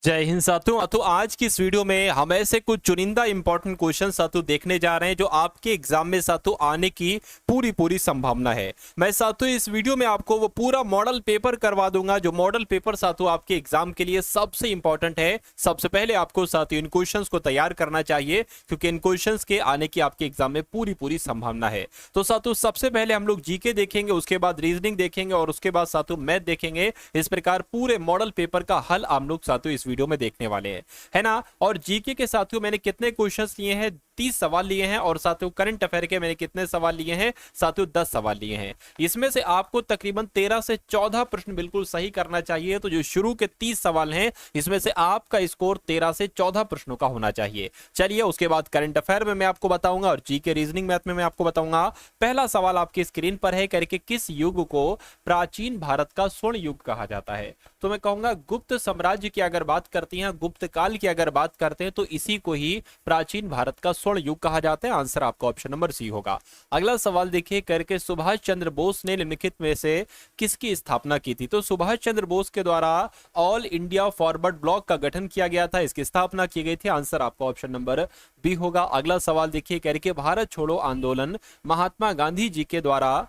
जय हिंद साथियों। तो आज की इस वीडियो में हम ऐसे कुछ चुनिंदा इंपॉर्टेंट क्वेश्चन साथियों देखने जा रहे हैं जो आपके एग्जाम में साथियों आने की पूरी संभावना है। मैं साथियों इस वीडियो में आपको वो पूरा मॉडल पेपर करवा दूंगा जो मॉडल पेपर साथियों आपके एग्जाम के लिए सबसे इंपॉर्टेंट है। सबसे पहले आपको साथियों इन क्वेश्चंस को तैयार करना चाहिए क्योंकि इन क्वेश्चंस के आने की आपके एग्जाम में पूरी संभावना है। तो साथियों सबसे पहले हम लोग जीके देखेंगे, उसके बाद रीजनिंग देखेंगे और उसके बाद साथियों मैथ देखेंगे। इस प्रकार पूरे मॉडल पेपर का हल हम लोग साथियों इस वीडियो में देखने वाले हैं, है ना। और जीके के साथियों मैंने कितने क्वेश्चंस लिए हैं? 30 सवाल लिए हैं। और साथियों करंट अफेयर के मैंने कितने सवाल लिए हैं? साथियों 10 सवाल लिए हैं। इसमें से आपको तकरीबन 13 से 14 प्रश्न बिल्कुल सही करना चाहिए। तो जो शुरू के 30 सवाल हैं इसमें से आपका स्कोर 13 से 14 प्रश्नों का होना चाहिए। चलिए उसके बाद करंट अफेयर में मैं आपको बताऊंगा और जीके रीजनिंग मैथ में मैं आपको बताऊंगा। पहला सवाल आपकी स्क्रीन पर है, करके किस युग को प्राचीन भारत का स्वर्ण युग कहा जाता है? तो मैं कहूंगा गुप्त साम्राज्य की अगर बात करती हैं, गुप्त काल की अगर बात करते हैं तो इसी को ही प्राचीन भारत का स्वर्ण युग कहा जाता है। आंसर आपका ऑप्शन नंबर सी होगा। अगला सवाल देखिए, करके सुभाष चंद्र बोस ने निम्नलिखित में से किसकी स्थापना की थी? तो सुभाष चंद्र बोस के द्वारा ऑल इंडिया फॉरवर्ड ब्लॉक का गठन किया गया था, इसकी स्थापना की गई थी। आंसर आपका ऑप्शन नंबर बी होगा। अगला सवाल देखिए, करके भारत छोड़ो आंदोलन महात्मा गांधी जी के द्वारा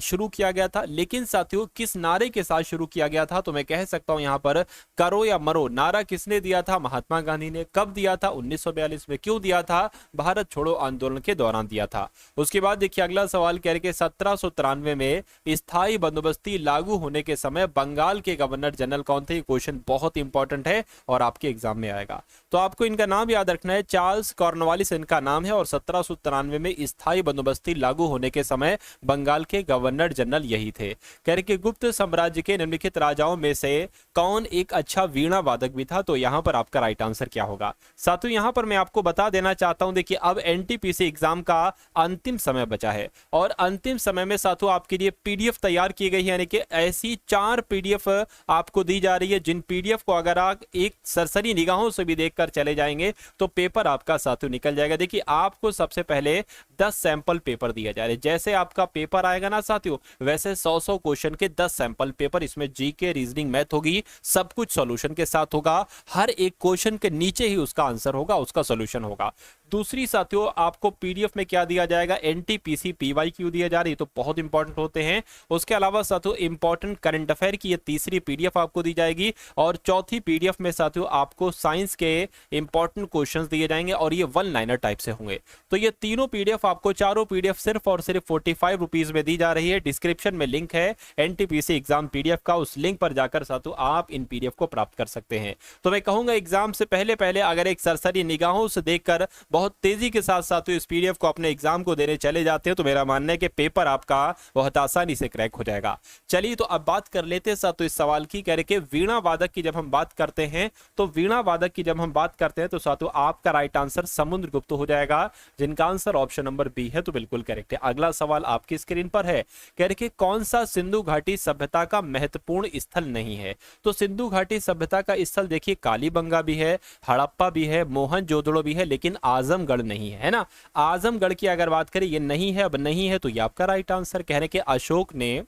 शुरू किया गया था, लेकिन साथियों किस नारे के साथ शुरू किया गया था? तो मैं कह सकता हूं यहां पर करो या मरो नारा किसने दिया था? महात्मा गांधी ने। कब दिया था? 1942 में। क्यों दिया था? भारत छोड़ो आंदोलन के दौरान दिया था। उसके बाद देखिए अगला सवाल कह रहे कि 1793 में स्थायी बंदोबस्ती लागू होने के समय बंगाल के गवर्नर जनरल कौन थे? क्वेश्चन बहुत इंपॉर्टेंट है और आपके एग्जाम में आएगा, तो आपको इनका नाम याद रखना है। चार्ल्स कॉर्नवालिस इनका नाम है और 1793 में स्थायी बंदोबस्ती लागू होने के समय बंगाल के गवर्नर जनरल यही थे। कह रहे कि गुप्त साम्राज्य के निम्नलिखित राजाओं में से कौन एक अच्छा वीणा वादक भी था? तो यहां पर आपका राइट आंसर क्या होगा? साथियों यहां पर मैं आपको बता देना चाहता हूं, देखिए अब एनटीपीसी एग्जाम का अंतिम समय बचा है और अंतिम समय में साथियों आपके लिए पीडीएफ तैयार की गई है, यानी कि ऐसी 4 पीडीएफ आपको दी जा रही है जिन पीडीएफ को अगर आप एक सरसरी निगाहों से भी देखकर चले जाएंगे तो पेपर आपका साथियों निकल जाएगा। देखिए आपको सबसे पहले 10 सैंपल पेपर दिया जा रहा है। जैसे आपका पेपर आएगा ना साथियों, वैसे 100 क्वेश्चन के 10 सैंपल पेपर, इसमें जीके रीजनिंग मैथ होगी, सब कुछ सॉल्यूशन के साथ होगा। हर एक क्वेश्चन के नीचे ही उसका आंसर होगा, उसका सॉल्यूशन होगा। दूसरी साथियों आपको पीडीएफ में क्या दिया जाएगा? एनटीपीसी पीवाईक्यू दिया जा रही है, तो बहुत इंपॉर्टेंट होते हैं। उसके अलावा साथियों इंपॉर्टेंट करंट अफेयर की ये तीसरी पीडीएफ आपको दी जाएगी और चौथी पीडीएफ में साथियों आपको साइंस के इंपॉर्टेंट क्वेश्चंस दिए जाएंगे और ये 1 लाइनर टाइप से होंगे। तो ये तीनों पीडीएफ आपको, चारों पीडीएफ सिर्फ और सिर्फ 45 रुपीज में दी जा रही है। डिस्क्रिप्शन में लिंक है एनटीपीसी एग्जाम पीडीएफ का, उस लिंक पर जाकर साथियों आप इन पीडीएफ को प्राप्त कर सकते हैं। तो मैं कहूंगा एग्जाम से पहले अगर एक सरसरी निगाहों से देखकर बहुत तेजी के साथ साथियों इस पीडीएफ को अपने एग्जाम को देने चले जाते हैं तो मेरा मानना है कि पेपर आपका बहुत आसानी से क्रैक हो जाएगा। चलिए तो अब बात कर लेते हैं साथियों इस सवाल की। कह रहे कि वीणा वादक की जब हम बात करते हैं तो वीणा वादक की जब हम बात करते हैं तो साथियों आपका राइट आंसर समुद्रगुप्त हो जाएगा, जिनका आंसर ऑप्शन नंबर बी है, तो बिल्कुल करेक्ट है। अगला सवाल आपकी स्क्रीन पर है, कह रहे कि कौन सा सिंधु घाटी सभ्यता का महत्वपूर्ण स्थल नहीं है? तो सिंधु घाटी सभ्यता का स्थल देखिए कालीबंगा भी है, हड़प्पा भी है, मोहनजोदड़ो भी है, लेकिन आजमगढ़ नहीं है ना। आजमगढ़ की अगर बात करें ये नहीं है, अब नहीं है, तो ये आपका राइट आंसर। कह रहे कि अशोक ने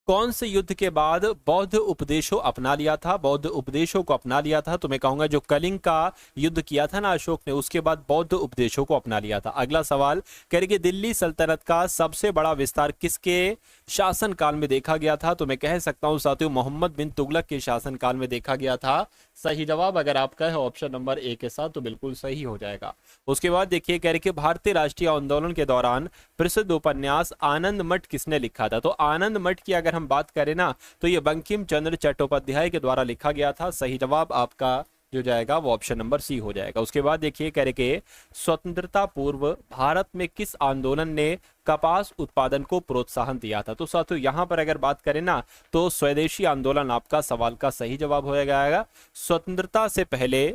कौन से युद्ध के बाद बौद्ध उपदेशों अपना लिया था? बौद्ध उपदेशों को अपना लिया था, तो मैं कहूंगा जो कलिंग का युद्ध किया था ना अशोक ने, उसके बाद बौद्ध उपदेशों को अपना लिया था। अगला सवाल कह रहे कि दिल्ली सल्तनत का सबसे बड़ा विस्तार किसके शासन काल में देखा गया था? तो मैं कह सकता हूं साथियों मोहम्मद बिन तुगलक के शासन काल में देखा गया था। सही जवाब अगर आपका है ऑप्शन नंबर ए के साथ, तो बिल्कुल सही हो जाएगा। उसके बाद देखिए कह रहे कि भारतीय राष्ट्रीय आंदोलन के दौरान प्रसिद्ध उपन्यास आनंद मठ किसने लिखा था? तो आनंद मठ की अगर हम बात करें ना तो ये बंकिम चंद्र चट्टोपाध्याय के द्वारा लिखा गया था। सही जवाब आपका जो जाएगा वो ऑप्शन नंबर सी हो जाएगा। उसके बाद देखिए कह रहे कि स्वतंत्रता पूर्व भारत में किस आंदोलन ने कपास उत्पादन को प्रोत्साहन दिया था? तो साथियों यहां पर अगर बात करें ना तो स्वदेशी आंदोलन आपका सवाल का सही जवाब हो जाएगा। स्वतंत्रता से पहले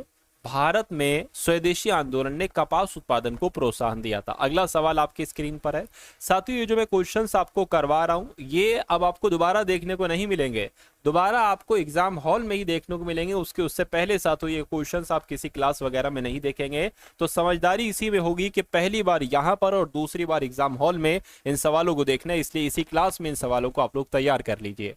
भारत में स्वदेशी आंदोलन ने कपास उत्पादन को प्रोत्साहन दिया था। अगला सवाल आपकी स्क्रीन पर है। साथियों ये जो मैं क्वेश्चंस आपको करवा रहा हूं ये अब आपको दोबारा देखने को नहीं मिलेंगे, दोबारा आपको एग्जाम हॉल में ही देखने को मिलेंगे। उससे पहले साथियों ये क्वेश्चंस आप किसी क्लास वगैरह में नहीं देखेंगे। तो समझदारी इसी में होगी कि पहली बार यहां पर और दूसरी बार एग्जाम हॉल में इन सवालों को देखना है, इसलिए इसी क्लास में इन सवालों को आप लोग तैयार कर लीजिए।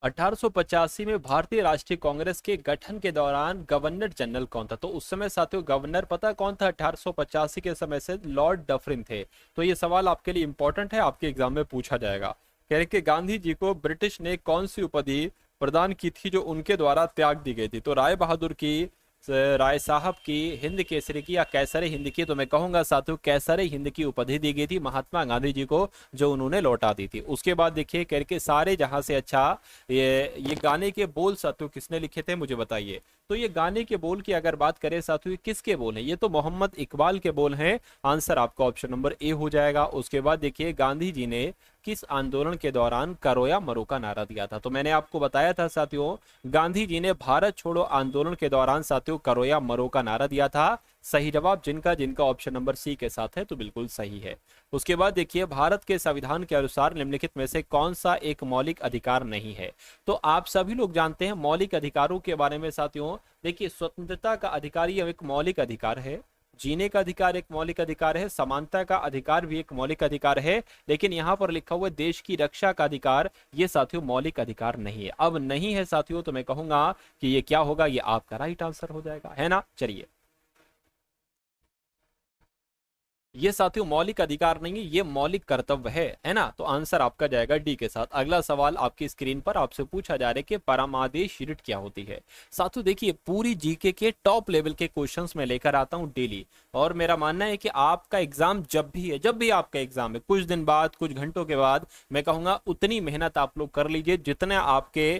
1885 में भारतीय राष्ट्रीय कांग्रेस के गठन के दौरान गवर्नर जनरल कौन था? तो उस समय साथियों गवर्नर पता कौन था 1885 के समय से? लॉर्ड डफरिन थे। तो ये सवाल आपके लिए इंपॉर्टेंट है, आपके एग्जाम में पूछा जाएगा। कह रहे कि गांधी जी को ब्रिटिश ने कौन सी उपाधि प्रदान की थी जो उनके द्वारा त्याग दी गई थी? तो राय बहादुर की, राय साहब की, हिंद केसरी की या कैसर हिंद की? तो मैं कहूंगा साथियों कैसर हिंद की उपाधि दी गई थी महात्मा गांधी जी को, जो उन्होंने लौटा दी थी। उसके बाद देखिए करके सारे जहां से अच्छा, ये गाने के बोल साथियों किसने लिखे थे मुझे बताइए। तो ये गाने के बोल की अगर बात करें साथियों किसके बोल हैं? ये तो मोहम्मद इकबाल के बोल हैं। आंसर आपका ऑप्शन नंबर ए हो जाएगा। उसके बाद देखिए गांधी जी ने किस आंदोलन के दौरान करो या मरो का नारा दिया था? तो मैंने आपको बताया था साथियों गांधी जी ने भारत छोड़ो आंदोलन के दौरान साथियों करो या मरो का नारा दिया था। सही जवाब जिनका जिनका ऑप्शन नंबर सी के साथ है तो बिल्कुल सही है। उसके बाद देखिए भारत के संविधान के अनुसार निम्नलिखित में से कौन सा एक मौलिक अधिकार नहीं है? तो आप सभी लोग जानते हैं मौलिक अधिकारों के बारे में साथियों। देखिए स्वतंत्रता का अधिकार ये एक मौलिक अधिकार है, जीने का अधिकार एक मौलिक अधिकार है, समानता का अधिकार भी एक मौलिक अधिकार है, लेकिन यहाँ पर लिखा हुआ देश की रक्षा का अधिकार ये साथियों मौलिक अधिकार नहीं है। अब नहीं है साथियों तो मैं कहूंगा कि ये क्या होगा? ये आपका राइट आंसर हो जाएगा, है ना। चलिए ये साथियों मौलिक अधिकार नहीं है, ये मौलिक कर्तव्य है ना। तो आंसर आपका जाएगा डी के साथ। अगला सवाल आपकी स्क्रीन पर आपसे पूछा जा रहा है कि परमादेश रिट क्या होती है? साथियों देखिए पूरी जीके के टॉप लेवल के क्वेश्चंस मैं लेकर आता हूं डेली, और मेरा मानना है कि आपका एग्जाम जब भी है, जब भी आपका एग्जाम है, कुछ दिन बाद कुछ घंटों के बाद, मैं कहूंगा उतनी मेहनत आप लोग कर लीजिए जितना आपके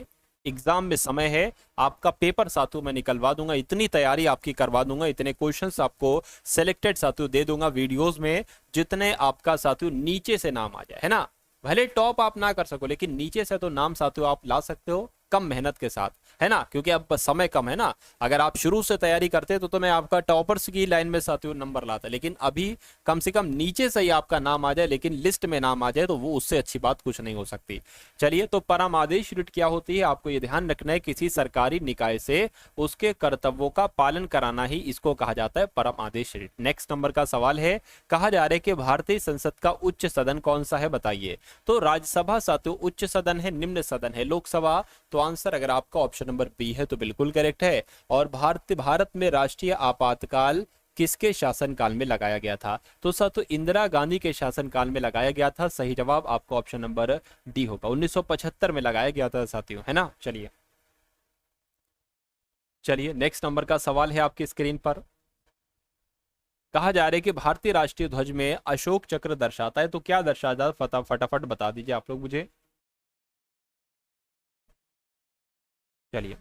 एग्जाम में समय है। आपका पेपर साथियों मैं निकलवा दूंगा, इतनी तैयारी आपकी करवा दूंगा, इतने क्वेश्चंस आपको सिलेक्टेड साथियों दे दूंगा वीडियोस में, जितने आपका साथियों नीचे से नाम आ जाए, है ना। भले टॉप आप ना कर सको लेकिन नीचे से तो नाम साथियों आप ला सकते हो कम मेहनत के साथ, है ना, क्योंकि अब समय कम है ना। अगर आप शुरू से तैयारी करते तो मैं आपका टॉपर्स की लाइन में साथियों नंबर लाता, लेकिन अभी कम से कम नीचे से ही आपका नाम आ जाए, लेकिन लिस्ट में नाम आ जाए तो वो उससे अच्छी बात कुछ नहीं हो सकती। चलिए तो परमादेश रिट क्या होती है? आपको ये ध्यान रखना है किसी सरकारी निकाय से उसके कर्तव्यों का पालन कराना ही इसको कहा जाता है परमादेश रिट। नेक्स्ट नंबर का सवाल है, कहा जा रहा है कि भारतीय संसद का उच्च सदन कौन सा है बताइए? तो राज्यसभा साथियों उच्च सदन है, निम्न सदन है लोकसभा। तो आंसर अगर आपका ऑप्शन नंबर बी है तो बिल्कुल करेक्ट है। और भारत में राष्ट्रीय आपातकाल किसके शासनकाल में लगाया गया था? तो साथियों इंदिरा गांधी के शासनकाल में लगाया गया था। सही जवाब आपका ऑप्शन नंबर डी होगा। 1975 में लगाया गया था साथियों, है ना। चलिए चलिए नेक्स्ट नंबर का सवाल है आपकी स्क्रीन पर। कहा जा रहा है कि भारतीय राष्ट्रीय ध्वज में अशोक चक्र दर्शाता है, तो क्या दर्शाता है? फटाफट बता दीजिए आप लोग मुझे। चलिए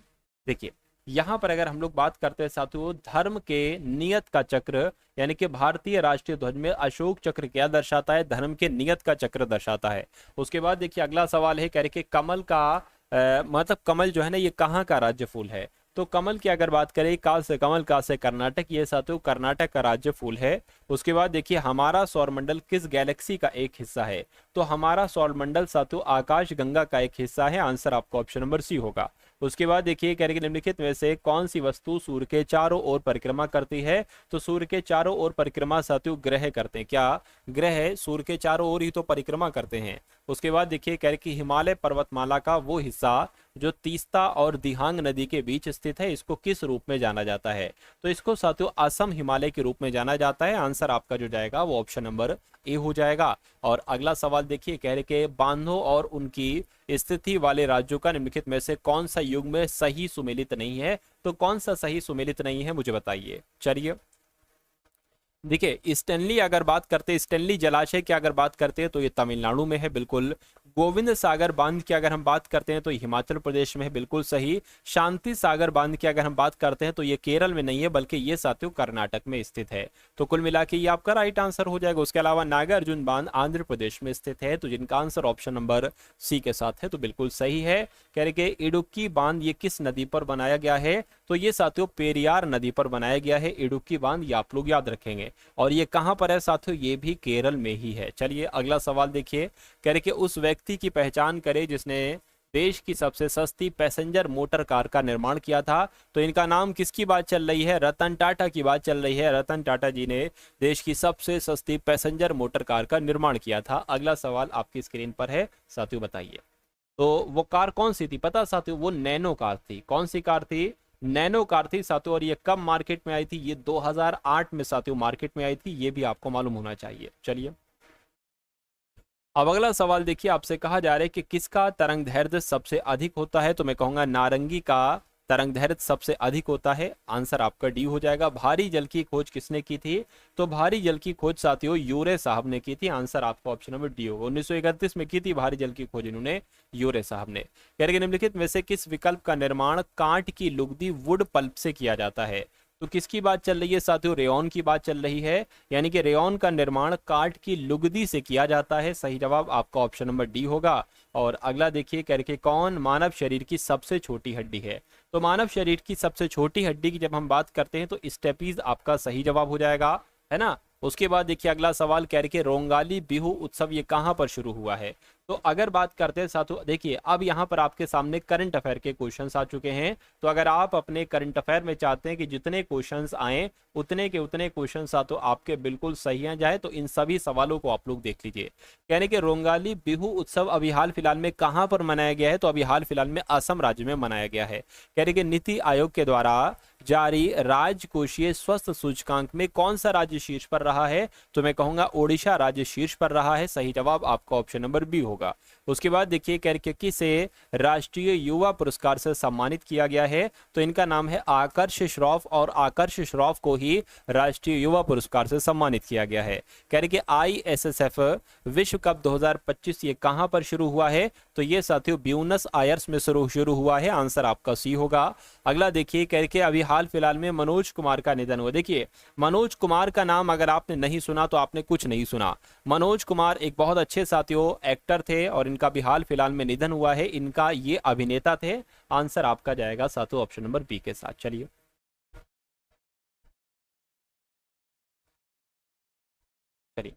देखिए यहां पर अगर हम लोग बात करते हैं साथियों धर्म के नियत का चक्र, यानी कि भारतीय राष्ट्रीय ध्वज में अशोक चक्र क्या दर्शाता है? धर्म के नियत का चक्र दर्शाता है। उसके बाद देखिए अगला सवाल है, कह रहे कि कमल का मतलब कमल जो है ना ये कहाँ का राज्य फूल है? तो कमल की अगर बात करें काल से कमल का से कर्नाटक, ये साथियों कर्नाटक का राज्य फूल है। उसके बाद देखिए हमारा सौरमंडल किस गैलेक्सी का एक हिस्सा है? तो हमारा सौरमंडल साथियों आकाश गंगा का एक हिस्सा है। आंसर आपका ऑप्शन नंबर सी होगा। उसके बाद देखिए कह रहे कि निम्नलिखित में से कौन सी वस्तु सूर्य के चारों ओर परिक्रमा करती है? तो सूर्य के चारों ओर परिक्रमा साथियों ग्रह करते हैं। क्या ग्रह सूर्य के चारों ओर ही तो परिक्रमा करते हैं। उसके बाद देखिए कह रहे कि हिमालय पर्वतमाला का वो हिस्सा जो तीस्ता और दिहांग नदी के बीच स्थित है इसको किस रूप में जाना जाता है? तो इसको साथियों असम हिमालय के रूप में जाना जाता है। आंसर आपका जो जाएगा वो ऑप्शन नंबर ए हो जाएगा। और अगला सवाल देखिए कह रहे कि बांधों और उनकी स्थिति वाले राज्यों का निम्नलिखित में से कौन सा युग में सही सुमेलित नहीं है? तो कौन सा सही सुमेलित नहीं है मुझे बताइए। चलिए देखिए स्टैनली अगर बात करते हैं, स्टैनली जलाशय की अगर बात करते हैं तो ये तमिलनाडु में है बिल्कुल। गोविंद सागर बांध की अगर हम बात करते हैं तो हिमाचल प्रदेश में है बिल्कुल सही। शांति सागर बांध की अगर हम बात करते हैं तो ये केरल में नहीं है बल्कि ये साथियों कर्नाटक में स्थित है। तो कुल मिला के ये आपका राइट आंसर हो जाएगा। उसके अलावा नागार्जुन बांध आंध्र प्रदेश में स्थित है, तो जिनका आंसर ऑप्शन नंबर सी के साथ है तो बिल्कुल सही है। कह रहे कि इडुक्की बांध ये किस नदी पर बनाया गया है? तो ये साथियों पेरियार नदी पर बनाया गया है इडुक्की बांध, ये आप लोग याद रखेंगे। और ये कहां पर है साथियों? ये भी केरल में ही है। चलिए अगला सवाल देखिए, कह रहे कि उस व्यक्ति की पहचान करें जिसने देश की सबसे सस्ती पैसेंजर मोटर कार का निर्माण किया था। तो इनका नाम किसकी बात चल रही है? रतन टाटा की बात चल रही है। रतन टाटा जी ने देश की सबसे सस्ती पैसेंजर मोटर कार का निर्माण किया था। अगला सवाल आपकी स्क्रीन पर है साथियों, बताइए। तो वो कार कौन सी थी पता साथियों, वो नैनो कार थी। कौन सी कार थी? नैनो कार थी साथियों। और ये कब मार्केट में आई थी? ये 2008 में साथियों मार्केट में आई थी, ये भी आपको मालूम होना चाहिए। चलिए अब अगला सवाल देखिए, आपसे कहा जा रहा है कि किसका तरंग दैर्ध्य सबसे अधिक होता है? तो मैं कहूंगा नारंगी का तरंग दैर्ध्य सबसे अधिक होता है। आंसर आपका डी हो जाएगा। भारी जल की खोज किसने की थी? तो भारी जल की खोज साथियों यूरे साहब ने की थी। आंसर आपका ऑप्शन नंबर डी होगा। 1931 में की थी भारी जल की खोज इन्होंने, यूरे साहब ने। कह रहे निम्नलिखित में से किस विकल्प का निर्माण कांट की लुगदी वुड पल्प से किया जाता है? तो किसकी बात चल रही है साथियों? रेयॉन की बात चल रही है, यानी कि रेयॉन का निर्माण काठ की लुगदी से किया जाता है। सही जवाब आपका ऑप्शन नंबर डी होगा। और अगला देखिए करके, कौन मानव शरीर की सबसे छोटी हड्डी है? तो मानव शरीर की सबसे छोटी हड्डी की जब हम बात करते हैं तो स्टेपीज आपका सही जवाब हो जाएगा, है ना। उसके बाद देखिए अगला सवाल कह रहे रोंगाली बिहू उत्सव ये कहाँ पर शुरू हुआ है? तो अगर बात करते हैं साथियों, देखिए अब यहाँ पर आपके सामने करंट अफेयर के क्वेश्चंस आ चुके हैं। तो अगर आप अपने करंट अफेयर में चाहते हैं कि जितने क्वेश्चंस आए उतने के उतने क्वेश्चन साथियों आपके बिल्कुल सही हैं जाए, तो इन सभी सवालों को आप लोग देख लीजिए। यानी कि रोंगाली बिहू उत्सव अभी हाल फिलहाल में कहाँ पर मनाया गया है? तो अभी हाल फिलहाल में असम राज्य में मनाया गया है। कह रहे कि नीति आयोग के द्वारा जारी राजकोषीय स्वास्थ्य सूचकांक में कौन सा राज्य शीर्ष पर रहा है? तो मैं कहूंगा ओडिशा राज्य शीर्ष पर रहा है। सही जवाब आपका ऑप्शन नंबर बी होगा। उसके बाद देखिए कह रहे किसे राष्ट्रीय युवा पुरस्कार से सम्मानित किया गया है? तो इनका नाम है आकर्ष श्रॉफ, और आकर्ष श्रॉफ को ही राष्ट्रीय युवा पुरस्कार से सम्मानित किया गया है। कह रहे कि ISSF विश्व कप 2025 ये कहां पर शुरू हुआ है? तो ये साथियों ब्यूनस आयर्स में शुरू हुआ है। आंसर आपका सी होगा। अगला देखिए कह रहे अभी हाल फिलहाल में मनोज कुमार का निधन हुआ। देखिए मनोज कुमार का नाम अगर आपने नहीं सुना तो आपने कुछ नहीं सुना। मनोज कुमार एक बहुत अच्छे साथियों एक्टर थे और इनका भी हाल फिलहाल में निधन हुआ है। इनका ये अभिनेता थे। आंसर आपका जाएगा साथियों ऑप्शन नंबर बी के साथ। चलिए चलिए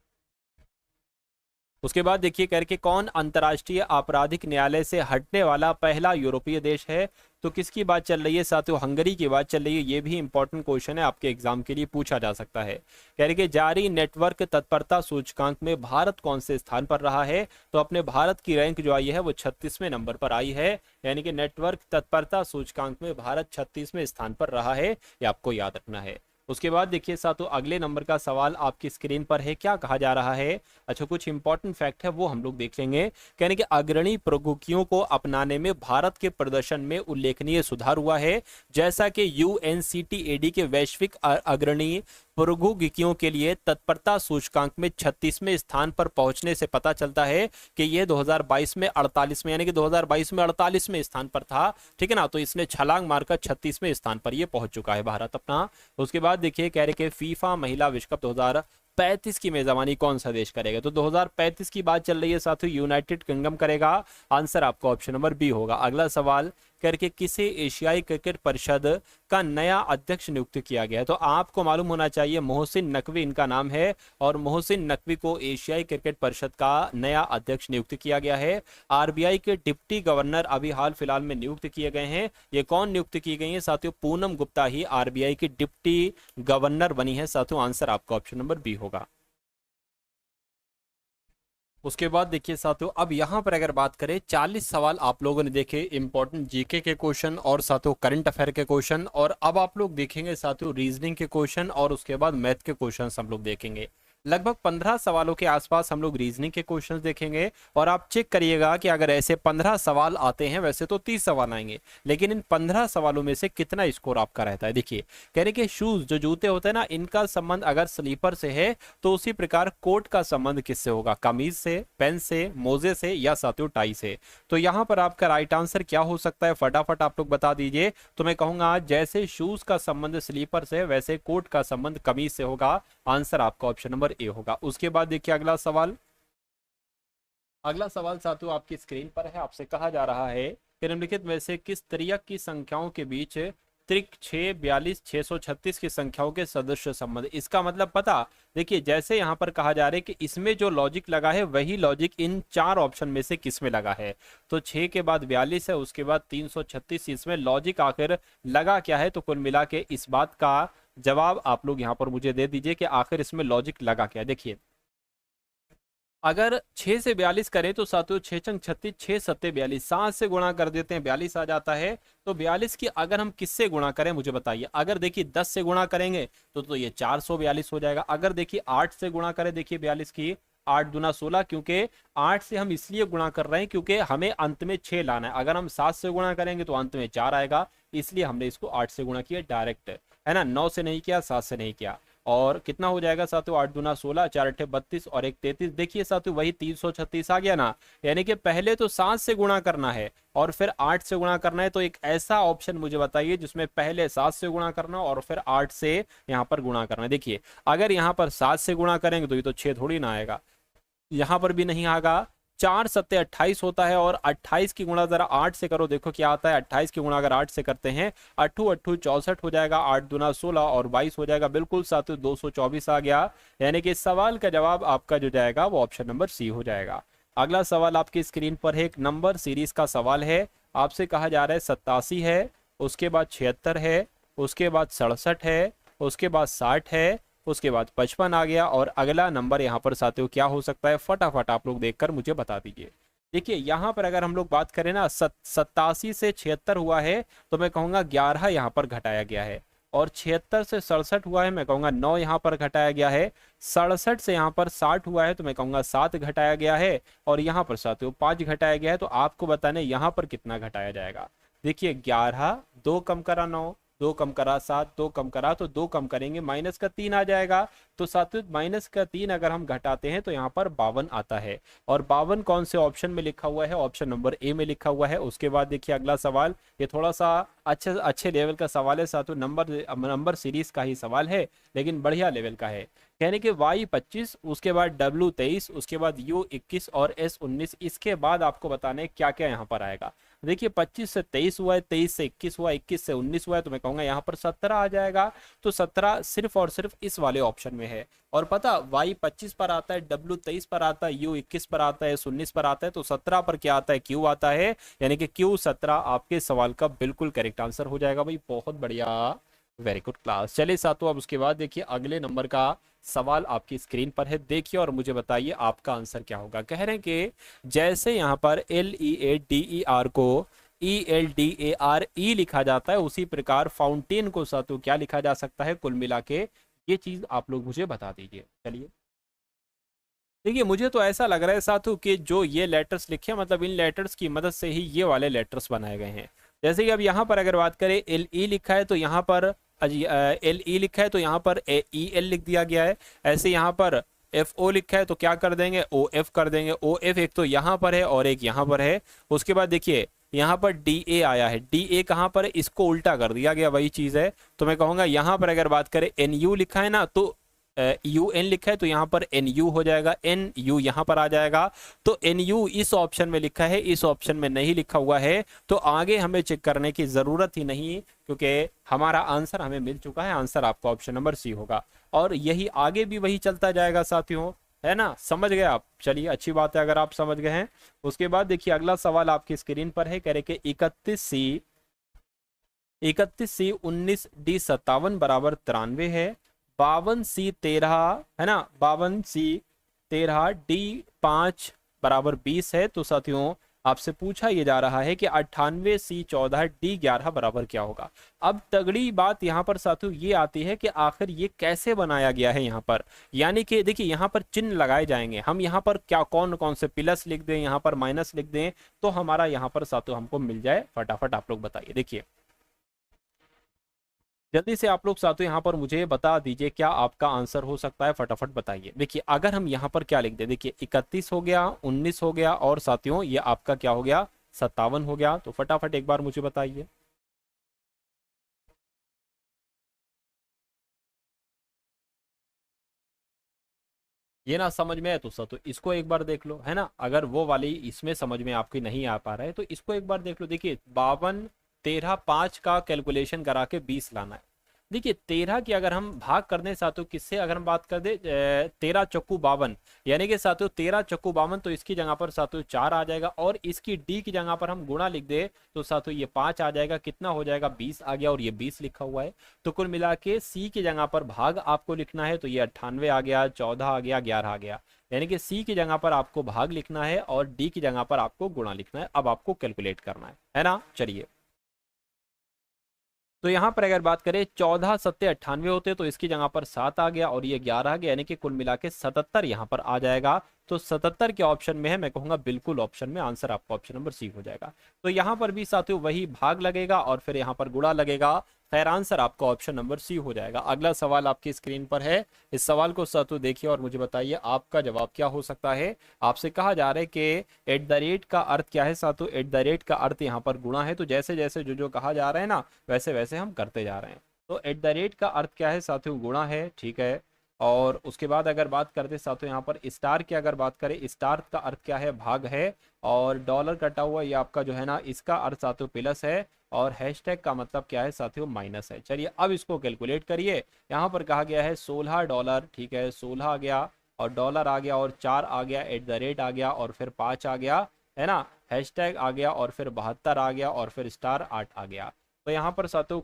उसके बाद देखिए करके, कौन अंतर्राष्ट्रीय आपराधिक न्यायालय से हटने वाला पहला यूरोपीय देश है? तो किसकी बात चल रही है साथियों? हंगरी की बात चल रही है। ये भी इंपॉर्टेंट क्वेश्चन है, आपके एग्जाम के लिए पूछा जा सकता है। कह रहे कि जारी नेटवर्क तत्परता सूचकांक में भारत कौन से स्थान पर रहा है? तो अपने भारत की रैंक जो आई है वो 36वें नंबर पर आई है। यानी कि नेटवर्क तत्परता सूचकांक में भारत 36वें स्थान पर रहा है, ये आपको याद रखना है। उसके बाद देखिए साथियों अगले नंबर का सवाल आपकी स्क्रीन पर है। क्या कहा जा रहा है? अच्छा कुछ इंपॉर्टेंट फैक्ट है वो हम लोग देख लेंगे। कहने के अग्रणी प्रौद्योगिकियों को अपनाने में भारत के प्रदर्शन में उल्लेखनीय सुधार हुआ है। जैसा कि UNCTAD के वैश्विक अग्रणी प्रौद्योगिकियों के लिए तत्परता सूचकांक में 36वें स्थान पर पहुंचने से पता चलता है कि यह 2022 में 48वें, यानी कि 2022 में 48वें स्थान पर था। ठीक है ना, तो इसने छलांग मारकर 36वें स्थान पर यह पहुंच चुका है भारत अपना। उसके बाद देखिए कह रहे कि फीफा महिला विश्व कप 2035 की मेजबानी कौन सा देश करेगा? तो 2035 की बात चल रही है साथियों, यूनाइटेड किंगडम करेगा। आंसर आपका ऑप्शन नंबर बी होगा। अगला सवाल करके किसे एशियाई क्रिकेट परिषद का नया अध्यक्ष नियुक्त किया गया है? तो आपको मालूम होना चाहिए मोहसिन नकवी इनका नाम है, और मोहसिन नकवी को एशियाई क्रिकेट परिषद का नया अध्यक्ष नियुक्त किया गया है। RBI के डिप्टी गवर्नर अभी हाल फिलहाल में नियुक्त किए गए हैं। ये कौन नियुक्त की गई है साथियों? पूनम गुप्ता ही RBI की डिप्टी गवर्नर बनी है साथियों। आंसर आपका ऑप्शन नंबर बी होगा। उसके बाद देखिए साथियों अब यहां पर अगर बात करें 40 सवाल आप लोगों ने देखे इंपॉर्टेंट जीके के क्वेश्चन और साथियों करंट अफेयर के क्वेश्चन, और अब आप लोग देखेंगे साथियों रीजनिंग के क्वेश्चन और उसके बाद मैथ के क्वेश्चन हम लोग देखेंगे। लगभग 15 सवालों के आसपास हम लोग रीजनिंग के क्वेश्चंस देखेंगे। और आप चेक करिएगा कि अगर ऐसे 15 सवाल आते हैं, वैसे तो 30 सवाल आएंगे, लेकिन इन 15 सवालों में से कितना स्कोर आपका रहता है। देखिए कह रहे कि शूज जो जूते होते हैं ना, इनका संबंध अगर स्लीपर से है तो उसी प्रकार कोट का संबंध किससे होगा? कमीज से, पेन से, मोजे से, या साथियों टाई से। तो यहां पर आपका राइट आंसर क्या हो सकता है, फटाफट आप लोग बता दीजिए। तो मैं कहूंगा जैसे शूज का संबंध स्लीपर से, वैसे कोट का संबंध कमीज से होगा। आंसर आपका ऑप्शन नंबर ए होगा। उसके बाद देखिए अगला सवाल। अगला सवाल साथियों आपकी स्क्रीन पर है। आपसे कहा जा रहा है कि निम्नलिखित में से किस त्रियक की संख्याओं के बीच त्रिक 6, 42, 636 की संख्याओं के सदस्य संबंध? इसका मतलब पता, देखिए जैसे यहां पर कहा जा रहा है कि इसमें जो लॉजिक लगा है वही लॉजिक इन 4 ऑप्शन में से किस में लगा है? तो 6 के बाद 42 है, उसके बाद 336, इसमें लॉजिक आखिर लगा क्या है? तो कुल मिला के इस बात का जवाब आप लोग यहां पर मुझे दे दीजिए कि आखिर इसमें लॉजिक लगा क्या। देखिए अगर 6 से 42 करें तो साथियों 6 छंग 36, 6 सत्ते 42, 7 से गुणा कर देते हैं 42 आ जाता है। तो 42 की अगर हम किससे गुणा करें मुझे बताइए। अगर देखिए 10 से गुणा करेंगे तो ये 442 हो जाएगा। अगर देखिए 8 से गुणा करें, देखिए 42 की 8 दूना 16, क्योंकि 8 से हम इसलिए गुणा कर रहे हैं क्योंकि हमें अंत में 6 लाना है। अगर हम 7 से गुणा करेंगे तो अंत में 4 आएगा, इसलिए हमने इसको 8 से गुणा किया डायरेक्ट, है ना। 9 से नहीं किया, 7 से नहीं किया। और कितना हो जाएगा साथियों, 8 दूना 16, 4 अट्ठे 32 और 1 33। देखिए साथियों वही 336 आ गया ना। यानी कि पहले तो 7 से गुणा करना है और फिर 8 से गुणा करना है। तो एक ऐसा ऑप्शन मुझे बताइए जिसमें पहले 7 से गुणा करना और फिर 8 से यहाँ पर गुणा करना है। देखिए अगर यहाँ पर 7 से गुणा करेंगे तो ये तो 6 थोड़ी ना आएगा, यहाँ पर भी नहीं आएगा। 4 सत्ते 28 होता है और 28 की गुणा जरा 8 से करो, देखो क्या आता है। 28 की गुणा अगर 8 से करते हैं, अट्ठू अट्ठू 64 हो जाएगा, 8 दूना 16 और 22 हो जाएगा। बिल्कुल साथियों 224 आ गया। यानी कि इस सवाल का जवाब आपका जो जाएगा वो ऑप्शन नंबर सी हो जाएगा। अगला सवाल आपकी स्क्रीन पर है, एक नंबर सीरीज का सवाल है। आपसे कहा जा रहा है 87 है, उसके बाद 76 है, उसके बाद 67 है, उसके बाद 60 है, उसके बाद 55 आ गया और अगला नंबर यहाँ पर साथियों क्या हो सकता है, फटाफट आप लोग देखकर मुझे बता दीजिए। देखिए यहाँ पर अगर हम लोग बात करें ना, 87 से 76 हुआ है तो मैं कहूँगा 11 यहाँ पर घटाया गया है। और 76 से 67 हुआ है, मैं कहूँगा 9 यहाँ पर घटाया गया है। 67 से यहाँ पर 60 हुआ है तो मैं कहूँगा 7 घटाया गया है। और यहाँ पर साथियों 5 घटाया गया है। तो आपको बताने यहाँ पर कितना घटाया जाएगा। देखिए 11, 2 कम करा 9, 2 कम करा 7, 2 कम करा तो 2 कम करेंगे माइनस का 3 आ जाएगा। तो साथियों माइनस का 3 अगर हम घटाते हैं तो यहाँ पर 52 आता है। और 52 कौन से ऑप्शन में लिखा हुआ है, ऑप्शन नंबर ए में लिखा हुआ है। उसके बाद देखिए अगला सवाल, ये थोड़ा सा अच्छे लेवल का सवाल है साथियों, नंबर सीरीज का ही सवाल है लेकिन बढ़िया लेवल का है। कहने के y 25, उसके बाद w 23, उसके बाद u 21 और s 19। इसके बाद आपको बताने क्या क्या यहाँ पर आएगा। देखिए 25 से 23 हुआ है, 23 से 21 हुआ, 21 से 19 हुआ है तो मैं कहूंगा यहाँ पर 17 आ जाएगा। तो 17 सिर्फ और सिर्फ इस वाले ऑप्शन में है। और पता y 25 पर आता है, w 23 पर आता है, u 21 पर आता है, s 19 पर आता है, तो 17 पर क्या आता है, q आता है। यानी कि q 17 आपके सवाल का बिल्कुल करेक्ट आंसर हो जाएगा भाई। बहुत बढ़िया, वेरी गुड क्लास। चलिए साथियों अब उसके बाद देखिए अगले नंबर का सवाल आपकी स्क्रीन पर है, देखिए और मुझे बताइए आपका आंसर क्या होगा। कह रहे हैं कि जैसे यहाँ पर LEADER को ELDARE लिखा जाता है, उसी प्रकार फाउंटेन को साथियों क्या लिखा जा सकता है कुल मिला के, ये चीज आप लोग मुझे बता दीजिए। चलिए देखिए मुझे तो ऐसा लग रहा है साथियों कि जो ये लेटर्स लिखे मतलब इन लेटर्स की मदद से ही ये वाले लेटर्स बनाए गए हैं। जैसे कि अब यहाँ पर अगर बात करें LE लिखा है तो यहाँ पर LE लिखा है तो यहाँ पर EL लिख दिया गया है। ऐसे यहाँ पर FO लिखा है तो क्या कर देंगे, OF कर देंगे। OF एक तो यहाँ पर है और एक यहाँ पर है। उसके बाद देखिए यहाँ पर DA आया है, DA कहाँ पर है, इसको उल्टा कर दिया गया, वही चीज है। तो मैं कहूंगा यहाँ पर अगर बात करें NU लिखा है ना तो UN लिखा है तो यहाँ पर NU हो जाएगा, NU यहाँ पर आ जाएगा। तो NU इस ऑप्शन में लिखा है, इस ऑप्शन में नहीं लिखा हुआ है, तो आगे हमें चेक करने की जरूरत ही नहीं क्योंकि हमारा आंसर हमें मिल चुका है। आंसर आपका ऑप्शन नंबर सी होगा और यही आगे भी वही चलता जाएगा साथियों, है ना। समझ गए आप, चलिए अच्छी बात है अगर आप समझ गए हैं। उसके बाद देखिए अगला सवाल आपकी स्क्रीन पर है, कह रहे कि 31C 19D 57 बराबर 93 है। 52C 13 है ना, 52C 13 D 5 बराबर 20 है। तो साथियों आपसे पूछा ये जा रहा है कि 98C 14 D 11 बराबर क्या होगा। अब तगड़ी बात यहाँ पर साथियों ये आती है कि आखिर ये कैसे बनाया गया है यहाँ पर। यानी कि देखिए यहाँ पर चिन्ह लगाए जाएंगे, हम यहाँ पर क्या कौन कौन से प्लस लिख दें, यहाँ पर माइनस लिख दें तो हमारा यहाँ पर साथियों हमको मिल जाए। फटाफट आप लोग बताइए, देखिए जल्दी से आप लोग साथियों यहाँ पर मुझे बता दीजिए क्या आपका आंसर हो सकता है, फटाफट बताइए। देखिए अगर हम यहाँ पर क्या लिख दें, देखिए 31 हो गया, 19 हो गया और साथियों ये आपका क्या हो गया, 57 हो गया। तो फटाफट एक बार मुझे बताइए। ये ना समझ में आए तो साथियों इसको एक बार देख लो, है ना। अगर वो वाली इसमें समझ में आपकी नहीं आ पा रहा है तो इसको एक बार देख लो। देखिए 52 13 5 का कैलकुलेशन करा के 20 लाना है। देखिए 13 की अगर हम भाग कर दें साथियों किससे, अगर हम बात कर दे 13 चक्कू 52, यानी कि साथियों 13 चक्कू 52, तो इसकी जगह पर साथियों 4 आ जाएगा, और इसकी डी की जगह पर हम गुणा लिख दे तो साथियों ये 5 आ जाएगा, कितना हो जाएगा 20 आ गया, और ये 20 लिखा हुआ है। तो कुल मिला के सी की जगह पर भाग आपको लिखना है, तो ये 98 आ गया, 14 आ गया, 11 आ गया, यानी कि सी की जगह पर आपको भाग लिखना है और डी की जगह पर आपको गुणा लिखना है। अब आपको कैलकुलेट करना है ना। चलिए तो यहाँ पर अगर बात करें 14 सत्ते 98 होते तो इसकी जगह पर 7 आ गया और ये 11 आ गया, यानी कि कुल मिला के 77 यहाँ पर आ जाएगा। तो 77 के ऑप्शन में है, मैं कहूंगा बिल्कुल ऑप्शन में आंसर आपका ऑप्शन नंबर सी हो जाएगा। तो यहाँ पर भी साथियों वही भाग लगेगा और फिर यहाँ पर गुणा लगेगा, खैर आंसर आपका ऑप्शन नंबर सी हो जाएगा। अगला सवाल आपकी स्क्रीन पर है, इस सवाल को साथियों देखिए और मुझे बताइए आपका जवाब क्या हो सकता है। आपसे कहा जा रहा है कि एट द रेट का अर्थ क्या है साथियों, एट द रेट का अर्थ यहाँ पर गुणा है, तो जैसे जैसे जो जो कहा जा रहा है ना वैसे वैसे हम करते जा रहे हैं। तो एट द रेट का अर्थ क्या है साथियों, गुणा है, ठीक है। और उसके बाद अगर बात करते साथियों यहाँ पर स्टार की अगर बात करें, स्टार का अर्थ क्या है, भाग है, और डॉलर कटा हुआ ये आपका जो है ना इसका अर्थ साथियों प्लस है, और हैशटैग का मतलब क्या है साथियों, माइनस है। चलिए अब इसको कैलकुलेट करिए। यहाँ पर कहा गया है $16, ठीक है, 16 आ गया और डॉलर आ गया और 4 आ गया, एट द रेट आ गया और फिर 5 आ गया, है ना, हैशटैग आ गया और फिर 72 आ गया और फिर स्टार 8 आ गया। तो यहाँ पर साथियों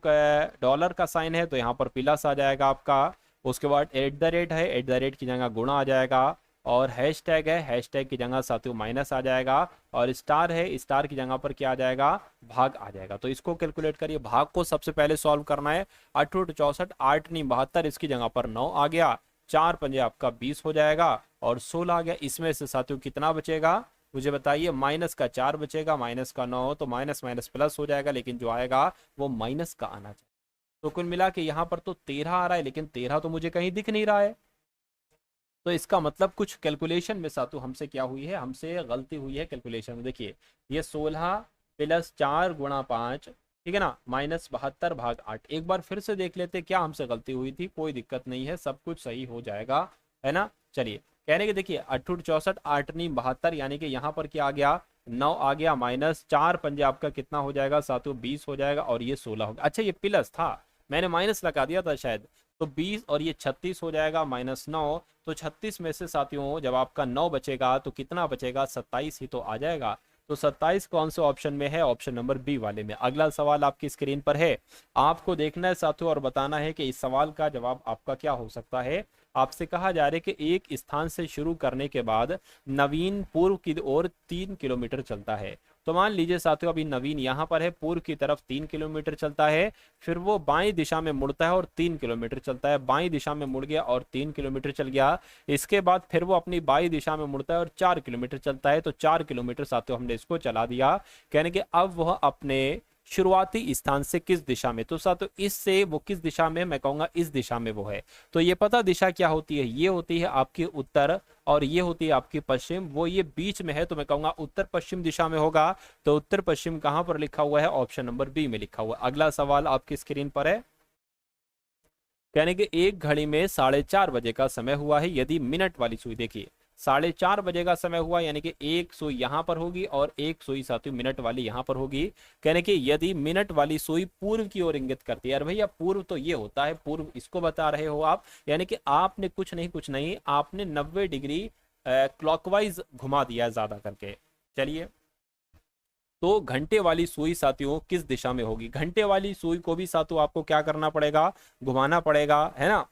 डॉलर का साइन है तो यहाँ पर प्लस आ जाएगा आपका। उसके बाद एट द रेट है, एट द रेट की जगह गुणा आ जाएगा, और हैशटैग है, हैशटैग की जगह साथियों माइनस आ जाएगा, और स्टार है, स्टार की जगह पर क्या आ जाएगा, भाग आ जाएगा। तो इसको कैलकुलेट करिए, भाग को सबसे पहले सॉल्व करना है। 8 8 64, 8 नहीं 72, इसकी जगह पर 9 आ गया, 4 पंजे आपका 20 हो जाएगा, और 16 आ गया। इसमें से साथियों कितना बचेगा मुझे बताइए, माइनस का 4 बचेगा, माइनस का 9, तो माइनस माइनस प्लस हो जाएगा, लेकिन जो आएगा वो माइनस का आना चाहिए। तो कुल मिला के यहाँ पर तो 13 आ रहा है, लेकिन 13 तो मुझे कहीं दिख नहीं रहा है। तो इसका मतलब कुछ कैलकुलेशन में सातु हमसे क्या हुई है, हमसे गलती हुई है कैलकुलेशन में। देखिए ये 16 प्लस 4 गुणा 5, ठीक है ना, माइनस 72 भाग 8। एक बार फिर से देख लेते क्या हमसे गलती हुई थी। कोई दिक्कत नहीं है, सब कुछ सही हो जाएगा, है ना। चलिए कहने के देखिए 8 8 64, 8 नहीं 72, यानी कि यहाँ पर क्या आ गया, 9 आ गया, माइनस 4 पंजे आपका कितना हो जाएगा सातु 20 हो जाएगा, और ये 16 हो गया। अच्छा ये प्लस था, मैंने माइनस लगा दिया था शायद, तो 20 और ये 36 हो जाएगा, माइनस 9। तो 36 में से साथियों जब आपका 9 बचेगा तो कितना बचेगा, 27 ही तो आ जाएगा। तो 27 कौन से ऑप्शन में है, ऑप्शन नंबर बी वाले में। अगला सवाल आपकी स्क्रीन पर है, आपको देखना है साथियों और बताना है कि इस सवाल का जवाब आपका क्या हो सकता है। आपसे कहा जा रहा है कि एक स्थान से शुरू करने के बाद नवीन पूर्व की ओर 3 किलोमीटर चलता है। तो मान लीजिए साथियों अभी नवीन यहाँ पर है, पूर्व की तरफ 3 किलोमीटर चलता है, फिर वो बाईं दिशा में मुड़ता है और 3 किलोमीटर चलता है, बाईं दिशा में मुड़ गया और 3 किलोमीटर चल गया। इसके बाद फिर वो अपनी बाईं दिशा में मुड़ता है और 4 किलोमीटर चलता है। तो 4 किलोमीटर साथियों हमने इसको चला दिया, कहने के अब वह अपने शुरुआती स्थान से किस दिशा में, तो साथियों इससे वो किस दिशा में, मैं कहूंगा इस दिशा में वो है। तो ये पता दिशा क्या होती है, ये होती है आपकी उत्तर और ये होती है आपकी पश्चिम, वो ये बीच में है, तो मैं कहूंगा उत्तर पश्चिम दिशा में होगा। तो उत्तर पश्चिम कहां पर लिखा हुआ है, ऑप्शन नंबर बी में लिखा हुआ है। अगला सवाल आपकी स्क्रीन पर है, कहने के एक घड़ी में 4:30 बजे का समय हुआ है, यदि मिनट वाली सुई, देखिए 4:30 बजे का समय हुआ, यानी कि एक सुई यहाँ पर होगी और एक सुई साथियों मिनट वाली यहाँ पर होगी। कहने के यदि मिनट वाली सुई पूर्व की ओर इंगित करती है, अरे भैया पूर्व तो ये होता है, पूर्व इसको बता रहे हो आप, यानी कि आपने कुछ नहीं आपने 90 डिग्री क्लॉकवाइज घुमा दिया ज्यादा करके। चलिए तो घंटे वाली सुई साथियों किस दिशा में होगी, घंटे वाली सुई को भी साथियों आपको क्या करना पड़ेगा, घुमाना पड़ेगा, है ना।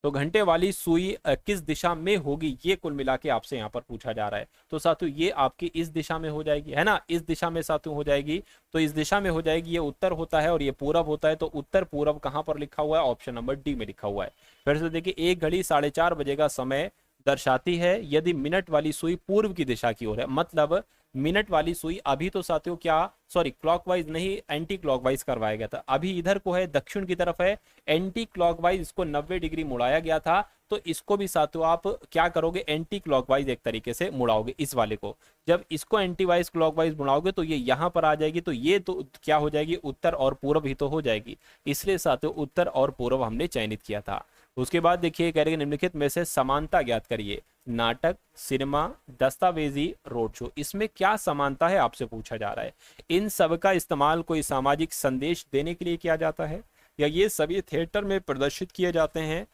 तो घंटे वाली सुई किस दिशा में होगी, ये कुल मिला के आपसे यहाँ पर पूछा जा रहा है। तो साथियों ये आपकी इस दिशा में हो जाएगी, है ना, इस दिशा में साथियों हो जाएगी। तो इस दिशा में हो जाएगी, ये उत्तर होता है और ये पूरब होता है। तो उत्तर पूरब कहाँ पर लिखा हुआ है, ऑप्शन नंबर डी में लिखा हुआ है। फिर से देखिए एक घड़ी 4:30 बजे का समय दर्शाती है यदि मिनट वाली सुई पूर्व की दिशा की ओर है, मतलब मिनट वाली सुई अभी तो साथियों क्या, सॉरी क्लॉकवाइज नहीं एंटी क्लॉकवाइज करवाया गया था, अभी इधर को है दक्षिण की तरफ है, एंटी क्लॉकवाइज इसको 90 डिग्री मुड़ाया गया था। तो इसको भी साथियों आप क्या करोगे, एंटी क्लॉकवाइज एक तरीके से मुड़ाओगे इस वाले को। जब इसको एंटी वाइज क्लॉकवाइज मुड़ाओगे तो ये यहाँ पर आ जाएगी, तो ये तो क्या हो जाएगी, उत्तर और पूर्व ही तो हो जाएगी। इसलिए साथियों उत्तर और पूर्व हमने चयनित किया था। उसके बाद देखिए कह रहे हैं निम्नलिखित में से समानता ज्ञात करिए। नाटक, सिनेमा, दस्तावेजी, रोड शो, इसमें क्या समानता है आपसे पूछा जा रहा है। इन सब का इस्तेमाल कोई सामाजिक संदेश देने के लिए किया जाता है, या ये सभी थिएटर में प्रदर्शित किए जाते हैं।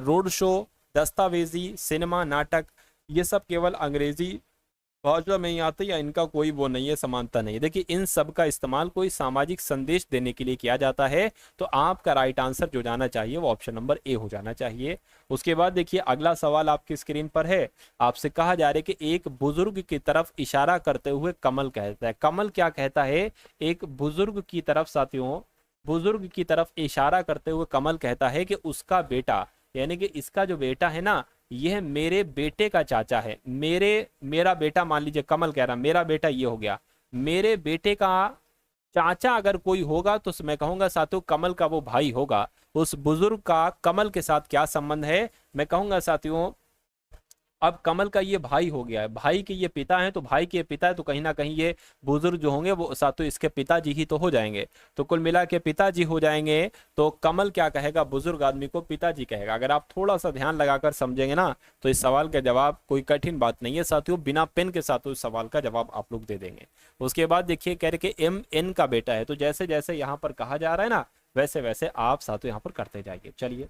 रोड शो, दस्तावेजी, सिनेमा, नाटक, ये सब केवल अंग्रेजी भाषा में ही आते, या इनका कोई वो नहीं है, समानता नहीं है। देखिए इन सब का इस्तेमाल कोई सामाजिक संदेश देने के लिए किया जाता है, तो आपका राइट आंसर जो जाना चाहिए वो ऑप्शन नंबर ए हो जाना चाहिए। उसके बाद देखिए अगला सवाल आपकी स्क्रीन पर है, आपसे कहा जा रहा है कि एक बुजुर्ग की तरफ इशारा करते हुए कमल कहता है। कमल क्या कहता है? एक बुजुर्ग की तरफ, साथियों बुजुर्ग की तरफ इशारा करते हुए कमल कहता है कि उसका बेटा, यानी कि इसका जो बेटा है ना, यह मेरे बेटे का चाचा है। मेरा बेटा, मान लीजिए कमल कह रहा मेरा बेटा, ये हो गया मेरे बेटे का चाचा अगर कोई होगा तो मैं कहूंगा साथियों कमल का वो भाई होगा। उस बुजुर्ग का कमल के साथ क्या संबंध है? मैं कहूंगा साथियों अब कमल का ये भाई हो गया है, भाई के ये पिता हैं, तो भाई के पिता है तो कहीं ना कहीं ये बुजुर्ग जो होंगे वो साथों इसके पिताजी ही तो हो जाएंगे। तो कुल मिला के पिताजी हो जाएंगे, तो कमल क्या कहेगा? बुजुर्ग आदमी को पिताजी कहेगा। अगर आप थोड़ा सा ध्यान लगाकर समझेंगे ना तो इस सवाल का जवाब कोई कठिन बात नहीं है साथियों, बिना पेन के साथ इस सवाल का जवाब आप लोग दे देंगे। उसके बाद देखिए कह रहे कि एम एन का बेटा है, तो जैसे जैसे यहाँ पर कहा जा रहा है ना वैसे वैसे आप साथियों यहाँ पर करते जाइए। चलिए,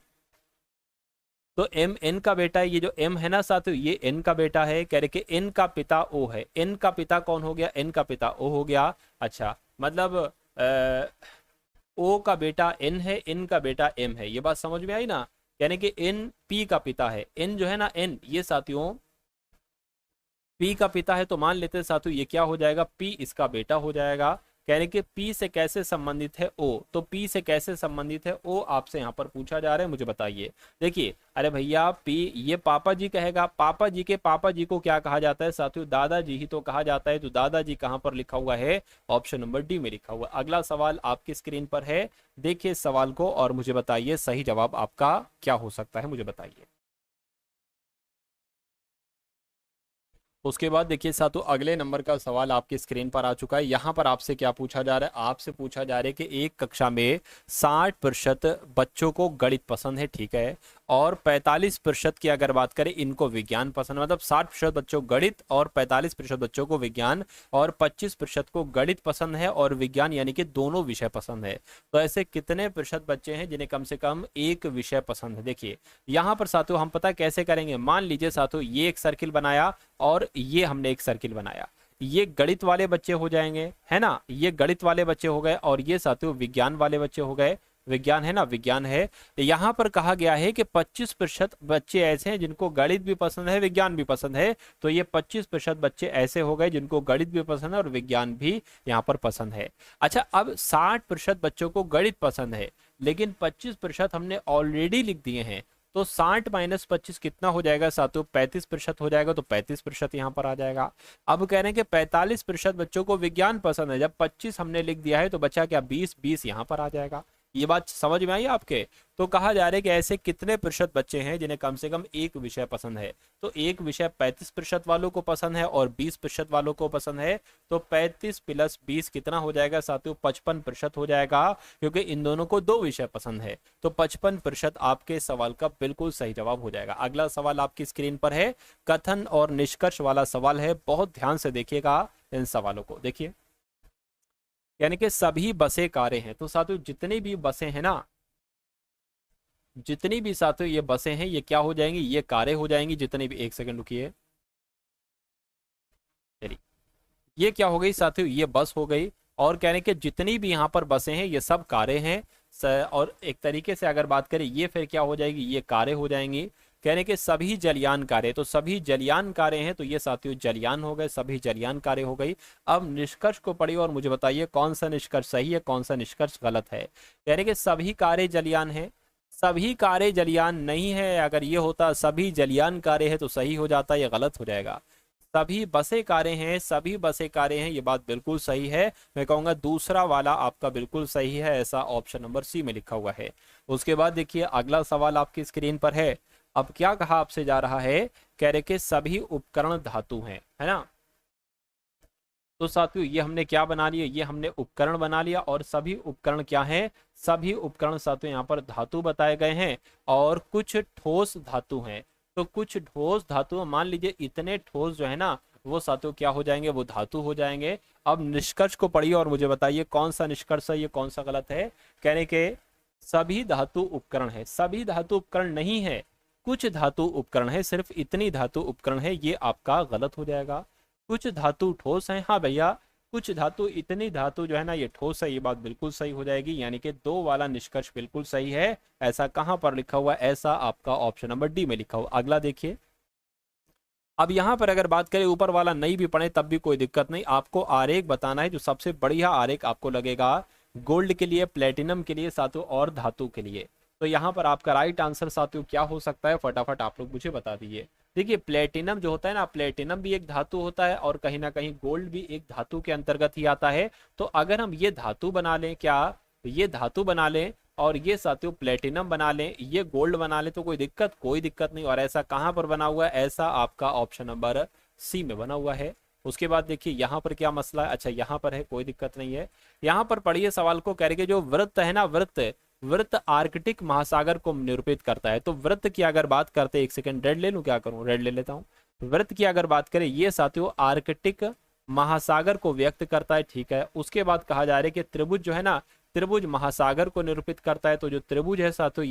तो एम एन का बेटा है, ये जो एम है ना साथियों ये एन का बेटा है। कह रहे कि एन का पिता ओ है। एन का पिता कौन हो गया? एन का पिता ओ हो गया। अच्छा, मतलब ओ का बेटा एन है, एन का बेटा एम है, ये बात समझ में आई ना? यानी कि एन पी का पिता है। एन जो है ना, एन ये साथियों पी का पिता है, तो मान लेते हैं साथियों ये क्या हो जाएगा? पी इसका बेटा हो जाएगा। कहने के पी से कैसे संबंधित है ओ, तो पी से कैसे संबंधित है ओ आपसे यहाँ पर पूछा जा रहा है, मुझे बताइए। देखिए अरे भैया पी ये पापा जी कहेगा, पापा जी के पापा जी को क्या कहा जाता है साथियों? दादाजी ही तो कहा जाता है। तो दादाजी कहाँ पर लिखा हुआ है? ऑप्शन नंबर डी में लिखा हुआ। अगला सवाल आपकी स्क्रीन पर है, देखिए इस सवाल को और मुझे बताइए सही जवाब आपका क्या हो सकता है, मुझे बताइए। उसके बाद देखिए साथियों अगले नंबर का सवाल आपकी स्क्रीन पर आ चुका है। यहाँ पर आपसे क्या पूछा जा रहा है? आपसे पूछा जा रहा है कि एक कक्षा में 60% बच्चों को गणित पसंद है, ठीक है, और 45% की अगर बात करें इनको विज्ञान पसंद है। मतलब 60% बच्चों को गणित और 45% बच्चों को विज्ञान, और 25% को गणित पसंद है और विज्ञान, यानी कि दोनों विषय पसंद है। तो ऐसे कितने प्रतिशत बच्चे हैं जिन्हें कम से कम एक विषय पसंद है? देखिए यहाँ पर साथियों हम पता कैसे करेंगे, मान लीजिए साथियों ये एक सर्किल बनाया और ये हमने एक सर्किल बनाया, ये गणित वाले बच्चे हो जाएंगे, है ना, ये गणित वाले बच्चे हो गए, और ये साथियों विज्ञान वाले बच्चे हो गए। विज्ञान है ना, विज्ञान है। यहाँ पर कहा गया है कि 25% बच्चे ऐसे हैं जिनको गणित भी पसंद है, विज्ञान भी पसंद है। तो ये 25% बच्चे ऐसे हो गए जिनको गणित भी पसंद है और विज्ञान भी यहाँ पर पसंद है। अच्छा, अब 60% बच्चों को गणित पसंद है, लेकिन 25% हमने ऑलरेडी लिख दिए हैं। तो 60 - 25 कितना हो जाएगा साथियों? 35% हो जाएगा। तो 35% यहाँ पर आ जाएगा। अब कह रहे हैं कि 45% बच्चों को विज्ञान पसंद है, जब 25 हमने लिख दिया है तो बचा क्या? 20 यहाँ पर आ जाएगा। ये बात समझ में आई आपके? तो कहा जा रहा है कि ऐसे कितने प्रतिशत बच्चे हैं जिन्हें कम से कम एक विषय पसंद है? तो एक विषय 35% वालों को पसंद है और 20% वालों को पसंद है। तो 35 + 20 कितना हो जाएगा साथियों? 55% हो जाएगा, क्योंकि इन दोनों को दो विषय पसंद है। तो 55% आपके सवाल का बिल्कुल सही जवाब हो जाएगा। अगला सवाल आपकी स्क्रीन पर है, कथन और निष्कर्ष वाला सवाल है, बहुत ध्यान से देखिएगा इन सवालों को। देखिए यानी कि सभी बसें कारें हैं, तो साथियों जितनी भी बसें हैं ना, जितनी भी साथियों ये बसें हैं ये क्या हो जाएंगी? ये कारें हो जाएंगी। जितनी भी, एक सेकंड रुकिए, चलिए ये क्या हो गई साथियों? ये बस हो गई। और कहने के जितनी भी यहाँ पर बसें हैं ये सब कारें हैं। और एक तरीके से अगर बात करें ये फिर क्या हो जाएगी? ये कारें हो जाएंगी। कहने के सभी जलयान कारें, तो सभी जलयान कारें हैं, तो ये साथियों जलयान हो गए, सभी जलयान कारें हो गई। अब निष्कर्ष को पढ़िए और मुझे बताइए कौन सा निष्कर्ष सही है, कौन सा निष्कर्ष गलत है। कहने के सभी कारें जलयान है, सभी कारें जलयान नहीं है। अगर ये होता सभी जलयान कारें हैं तो सही हो जाता, ये गलत हो जाएगा। सभी बसें कारें हैं, सभी बसें कारें हैं, ये बात बिल्कुल सही है। मैं कहूंगा दूसरा वाला आपका बिल्कुल सही है, ऐसा ऑप्शन नंबर सी में लिखा हुआ है। उसके बाद देखिए अगला सवाल आपकी स्क्रीन पर है। अब क्या कहा आपसे जा रहा है? कह रहे कि सभी उपकरण धातु हैं, है ना। तो साथियों ये हमने क्या बना लिया? ये हमने उपकरण बना लिया, और सभी उपकरण क्या हैं? सभी उपकरण साथियों यहाँ पर धातु बताए गए हैं, और कुछ ठोस धातु हैं। तो कुछ ठोस धातु, मान लीजिए इतने ठोस जो है ना वो साथियों क्या हो जाएंगे, वो धातु हो जाएंगे। अब निष्कर्ष को पढ़िए और मुझे बताइए कौन सा निष्कर्ष है, ये कौन सा गलत है। कहने के सभी धातु उपकरण है, सभी धातु उपकरण नहीं है, कुछ धातु उपकरण है, सिर्फ इतनी धातु उपकरण है, ये आपका गलत हो जाएगा। कुछ धातु ठोस है, हाँ भैया कुछ धातु, इतनी धातु जो है ना ये ठोस है, ये बात बिल्कुल सही हो जाएगी, यानी कि 2 वाला निष्कर्ष बिल्कुल सही है। ऐसा कहां पर लिखा हुआ है, ऐसा आपका ऑप्शन नंबर डी में लिखा हुआ। अगला देखिए, अब यहां पर अगर बात करें ऊपर वाला नहीं भी पढ़े तब भी कोई दिक्कत नहीं, आपको आरेख बताना है जो सबसे बढ़िया आरेख आपको लगेगा गोल्ड के लिए, प्लेटिनम के लिए साथियों और धातु के लिए। तो यहाँ पर आपका राइट आंसर साथियों क्या हो सकता है, फटाफट आप लोग मुझे बता दीजिए। देखिए प्लेटिनम जो होता है ना, प्लेटिनम भी एक धातु होता है और कहीं ना कहीं गोल्ड भी एक धातु के अंतर्गत ही आता है। तो अगर हम ये धातु बना लें, क्या ये धातु बना लें और ये साथियों प्लेटिनम बना लें, ये गोल्ड बना लें, तो कोई दिक्कत नहीं। और ऐसा कहां पर बना हुआ है, ऐसा आपका ऑप्शन नंबर सी में बना हुआ है। उसके बाद देखिए यहाँ पर क्या मसला है, अच्छा यहाँ पर है, कोई दिक्कत नहीं है। यहाँ पर पढ़िए सवाल को, कह रहे जो वृत्त है ना, वृत्त आर्कटिक महासागर को निरूपित करता है। तो वृत्त की अगर बात करते हैं, एक सेकंड रेड ले लूं, क्या करूं, रेड ले लेता हूं। वृत्त की अगर बात करें, ये साथियों आर्कटिक महासागर को व्यक्त करता है, ठीक है। उसके बाद कहा जा रहा है कि त्रिभुज जो है ना, त्रिभुज महासागर को निरूपित करता है। तो जो त्रिभुज है साथियों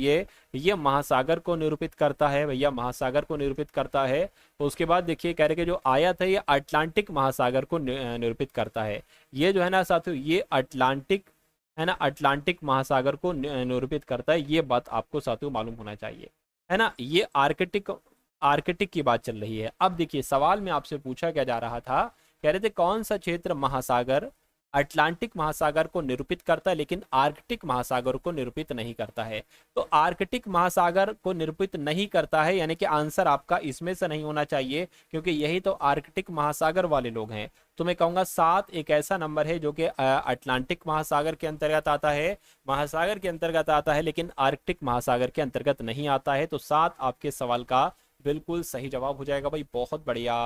ये महासागर को निरूपित करता है भैया, महासागर को निरूपित करता है। तो उसके बाद देखिए कह रहे कि जो आयत है ये अटलांटिक महासागर को निरूपित करता है। ये जो है ना साथियों, ये अटलांटिक है ना, अटलांटिक महासागर को निरूपित करता है। ये बात आपको साथियों मालूम होना चाहिए, है ना। ये आर्कटिक की बात चल रही है। अब देखिए सवाल में आपसे पूछा क्या जा रहा था, कह रहे थे कौन सा क्षेत्र महासागर अटलांटिक महासागर को निरूपित करता है लेकिन आर्कटिक महासागर को निरूपित नहीं करता है। तो आर्कटिक महासागर को निरूपित नहीं करता है, यानी कि आंसर आपका इसमें से नहीं होना चाहिए, क्योंकि यही तो आर्कटिक महासागर वाले लोग हैं। तो मैं कहूंगा 7 एक ऐसा नंबर है जो कि अटलांटिक महासागर के अंतर्गत आता है, महासागर के अंतर्गत आता है, लेकिन आर्कटिक महासागर के अंतर्गत नहीं आता है। तो 7 आपके सवाल का बिल्कुल सही जवाब हो जाएगा भाई, बहुत बढ़िया,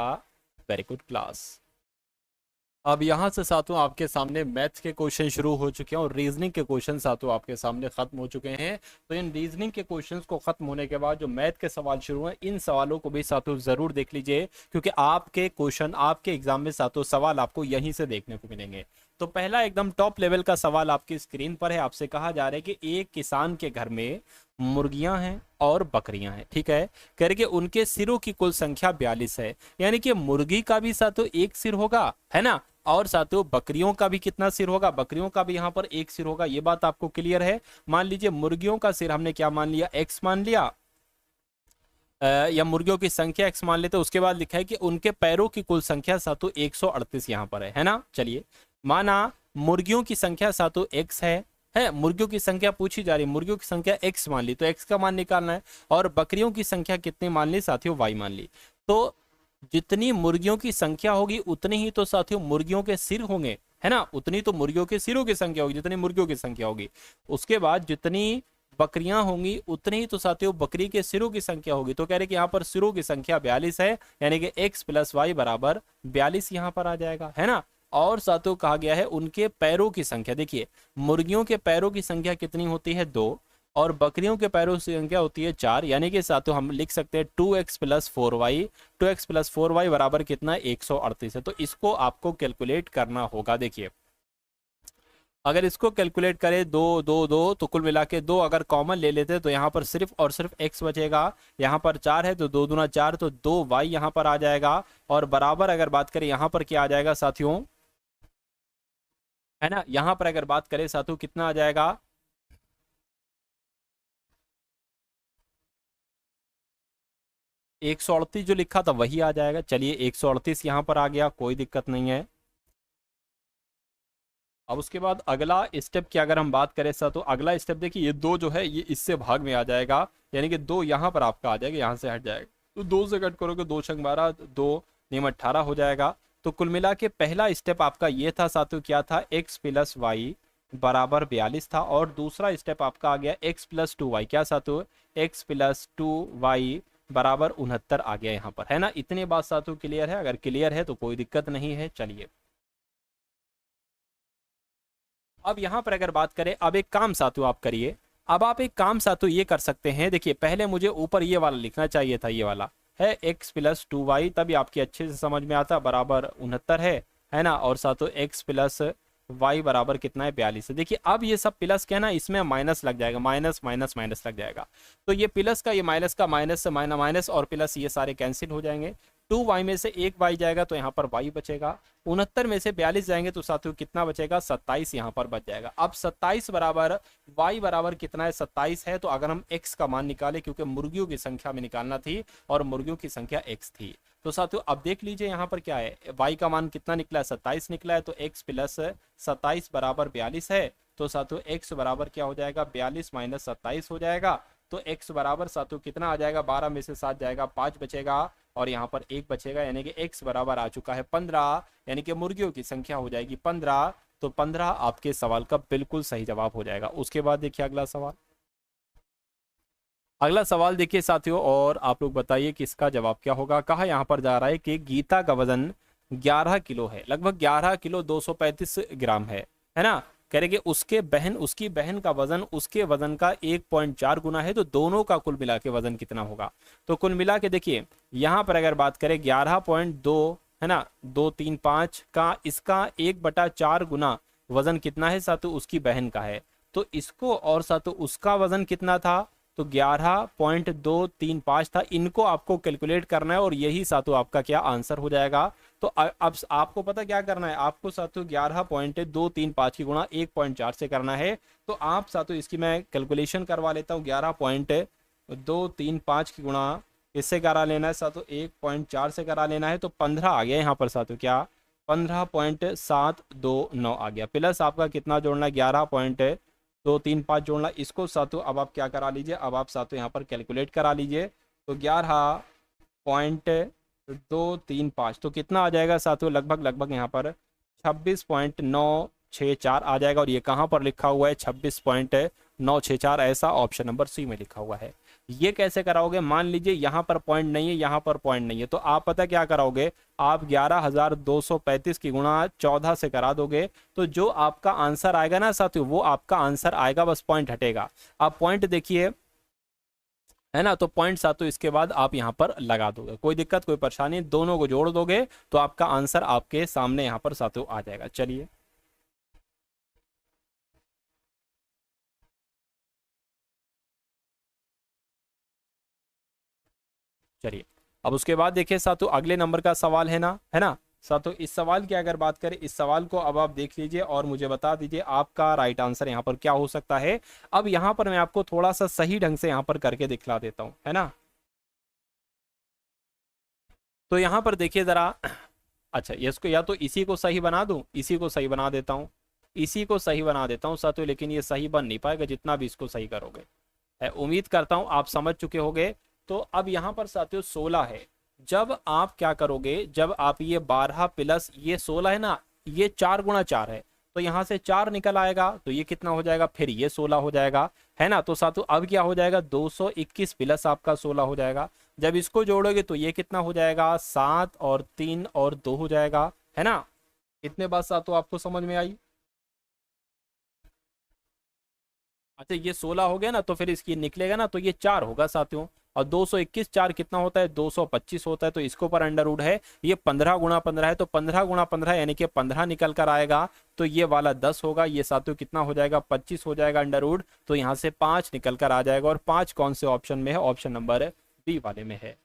वेरी गुड क्लास। अब यहाँ से साथियों आपके सामने मैथ्स के क्वेश्चन शुरू हो चुके हैं और रीजनिंग के क्वेश्चन साथियों आपके सामने खत्म हो चुके हैं। तो इन रीजनिंग के क्वेश्चंस को खत्म होने के बाद जो मैथ के सवाल शुरू हैं, इन सवालों को भी साथियों जरूर देख लीजिए, क्योंकि आपके क्वेश्चन आपके एग्जाम में साथियों सवाल आपको यहीं से देखने को मिलेंगे। तो पहला एकदम टॉप लेवल का सवाल आपकी स्क्रीन पर है। आपसे कहा जा रहा है कि एक किसान के घर में मुर्गियां हैं और बकरियां हैं, ठीक है। कह रहे कि उनके सिरों की कुल संख्या 42 है, यानी कि मुर्गी का भी साथियों एक सिर होगा, है ना, और साथियों बकरियों का भी कितना सिर होगा, बकरियों का भी यहाँ पर एक सिर होगा। ये बात आपको क्लियर है। मान लीजिए मुर्गियों का सिर हमने क्या मान लिया, x मान लिया, या मुर्गियों की संख्या x मान लेते। उसके बाद लिखा है कि उनके पैरों की कुल संख्या साथियों 138 यहाँ पर है ना। चलिए माना मुर्गियों की संख्या साथियों x है, मुर्गियों की संख्या पूछी जा रही है, मुर्गियों की संख्या x मान ली, तो x का मान निकालना है, और बकरियों की संख्या कितनी मान ली साथियों, y मान ली। तो जितनी मुर्गियों की संख्या होगी उतनी ही तो साथियों मुर्गियों के सिर होंगे, है ना, उतनी तो मुर्गियों के सिरों की संख्या होगी जितनी मुर्गियों की संख्या होगी। उसके बाद जितनी बकरियां होंगी उतनी ही तो साथियों बकरी के सिरों की संख्या होगी। तो कह रहे कि यहाँ पर सिरों की संख्या 42 है, यानी कि x + y बराबर 42 यहाँ पर आ जाएगा, है ना। और साथियों कहा गया है उनके पैरों की संख्या, देखिए मुर्गियों के पैरों की संख्या कितनी होती है, 2, और बकरियों के पैरों की संख्या होती है 4, यानी कि साथियों हम लिख सकते हैं 2x + 4y, 2x + 4y बराबर कितना, 138 है। तो इसको आपको कैलकुलेट करना होगा। देखिए अगर इसको कैलकुलेट करें 2 2 2, तो कुल मिला के 2 अगर कॉमन ले लेते तो यहाँ पर सिर्फ और सिर्फ x बचेगा। यहाँ पर 4 है तो 2 दूना 4, तो 2y यहाँ पर आ जाएगा, और बराबर अगर बात करें यहाँ पर क्या आ जाएगा साथियों, है ना, यहाँ पर अगर बात करें साथियों कितना आ जाएगा, 138 जो लिखा था वही आ जाएगा। चलिए 138 यहाँ पर आ गया, कोई दिक्कत नहीं है। अब उसके बाद अगला स्टेप की अगर हम बात करें सर, तो अगला स्टेप देखिए, ये 2 जो है ये इससे भाग में आ जाएगा, यानी कि 2 यहाँ पर आपका आ जाएगा, यहाँ से हट जाएगा। तो 2 से कट करोगे, 2 छंग 12, 2 नीम 18 हो जाएगा। तो कुल मिला के पहला स्टेप आपका ये था साथियों, क्या था, x + y बराबर 42 था, और दूसरा स्टेप आपका आ गया x + 2y, क्या साथियों, x + 2y बराबर 69 आ गया यहाँ पर, है ना। इतनी बात साथियों क्लियर है, अगर क्लियर है तो कोई दिक्कत नहीं है। चलिए अब यहाँ पर अगर बात करें, अब एक काम साथियों आप करिए, अब आप एक काम साथियों ये कर सकते हैं। देखिए पहले मुझे ऊपर ये वाला लिखना चाहिए था, ये वाला, है x प्लस 2y, तभी आपके अच्छे से समझ में आता, बराबर 69 है ना। और सातों x प्लस y बराबर कितना है 42 है। देखिए अब ये सब प्लस क्या है ना, इसमें माइनस लग जाएगा, माइनस माइनस माइनस लग जाएगा, तो ये प्लस का ये माइनस का माइनस से माइनस माइनस और प्लस ये सारे कैंसिल हो जाएंगे। 2y में से एक y जाएगा तो यहाँ पर y बचेगा, 69 में से 42 जाएंगे तो साथियों कितना बचेगा 27 यहाँ पर बच जाएगा। अब 27 बराबर y बराबर कितना है 27 है, तो अगर हम x का मान निकाले, क्योंकि मुर्गियों की संख्या में निकालना थी और मुर्गियों की संख्या x थी, तो साथियों अब देख लीजिए यहाँ पर क्या है, y का मान कितना निकला है 27 निकला है, तो x प्लस 27 बराबर 42 है, तो साथियों x बराबर क्या हो जाएगा 42 माइनस 27 हो जाएगा, तो x बराबर साथियों कितना आ जाएगा, 12 में से 7 जाएगा 5 बचेगा और यहाँ पर 1 बचेगा, यानी कि x बराबर आ चुका है 15, यानी कि मुर्गियों की संख्या हो जाएगी 15, तो 15 आपके सवाल का बिल्कुल सही जवाब हो जाएगा। उसके बाद देखिए अगला सवाल, अगला सवाल देखिए साथियों, और आप लोग बताइए कि इसका जवाब क्या होगा। कहा यहाँ पर जा रहा है कि गीता का वजन 11 किलो है, लगभग 11 किलो 235 ग्राम है ना। कह रहे कि उसकी बहन का वजन उसके वजन का 1.4 गुना है, तो दोनों का कुल मिला के वजन कितना होगा। तो कुल मिला के देखिए यहाँ पर अगर बात करें 11.2 है ना 235 का, इसका 1/4 गुना वजन कितना है सातु उसकी बहन का है, तो इसको और सातु उसका वजन कितना था, तो 11.235 था, इनको आपको कैलकुलेट करना है और यही सातु आपका क्या आंसर हो जाएगा। तो अब आपको पता क्या करना है, आपको सातु 11.235 की गुणा 1.4 से करना है, तो आप सातु इसकी मैं कैलकुलेशन करवा लेता हूँ। 11.235 की गुणा इससे करा लेना है सातु 1.4 से करा लेना है, तो 15 आ गया यहाँ पर सातु क्या 15.729 आ गया, प्लस आपका कितना जोड़ना है 11.235 जोड़ना, इसको सातु अब आप क्या करा लीजिए, अब आप सातु यहाँ पर कैलकुलेट करा लीजिए, तो 11.235 तो कितना आ जाएगा साथियों, लगभग यहाँ पर 26.964 आ जाएगा, और ये कहाँ पर लिखा हुआ है 26.964, ऐसा ऑप्शन नंबर सी में लिखा हुआ है। ये कैसे कराओगे, मान लीजिए यहाँ पर पॉइंट नहीं है, यहाँ पर पॉइंट नहीं है, तो आप पता क्या कराओगे, आप 11,235 की गुणा 14 से करा दोगे, तो जो आपका आंसर आएगा ना साथियों वो आपका आंसर आएगा, बस पॉइंट हटेगा। आप पॉइंट देखिए है ना, तो पॉइंट सातों इसके बाद आप यहाँ पर लगा दोगे, कोई दिक्कत कोई परेशानी, दोनों को जोड़ दोगे तो आपका आंसर आपके सामने यहाँ पर सातों आ जाएगा। चलिए चलिए अब उसके बाद देखिए सातों अगले नंबर का सवाल है ना सातों, इस सवाल की अगर बात करें, इस सवाल को अब आप देख लीजिए और मुझे बता दीजिए आपका राइट आंसर यहाँ पर क्या हो सकता है। अब यहाँ पर मैं आपको थोड़ा सा सही ढंग से यहाँ पर करके दिखला देता हूँ, है ना। तो यहाँ पर देखिए जरा, अच्छा ये इसको या तो इसी को सही बना दूं, इसी को सही बना देता हूँ, इसी को सही बना देता हूँ साथियों, लेकिन ये सही बन नहीं पाएगा जितना भी इसको सही करोगे। उम्मीद करता हूँ आप समझ चुके होंगे। तो अब यहाँ पर साथियों 16 है, जब आप क्या करोगे, जब आप ये 12 प्लस ये 16 है ना, ये 4 गुणा 4 है, तो यहाँ से 4 निकल आएगा, तो ये कितना हो जाएगा, फिर ये 16 हो जाएगा, है ना। तो साथियों अब क्या हो जाएगा 221 प्लस आपका 16 हो जाएगा, जब इसको जोड़ोगे तो ये कितना हो जाएगा 7 और 3 और 2 हो जाएगा, है ना। इतने बात साथियों आपको समझ में आई। अच्छा ये 16 हो गया ना, तो फिर इसकी निकलेगा ना, तो ये 4 होगा साथियों, और 221 4 कितना होता है 225 होता है, तो इसको पर अंडर रूट है, ये 15 गुणा 15 है, तो 15 गुणा 15 यानी कि 15 निकल कर आएगा, तो ये वाला 10 होगा, ये साथियों कितना हो जाएगा 25 हो जाएगा अंडर रूट, तो यहाँ से 5 निकल कर आ जाएगा, और 5 कौन से ऑप्शन में है, ऑप्शन नंबर बी वाले में है।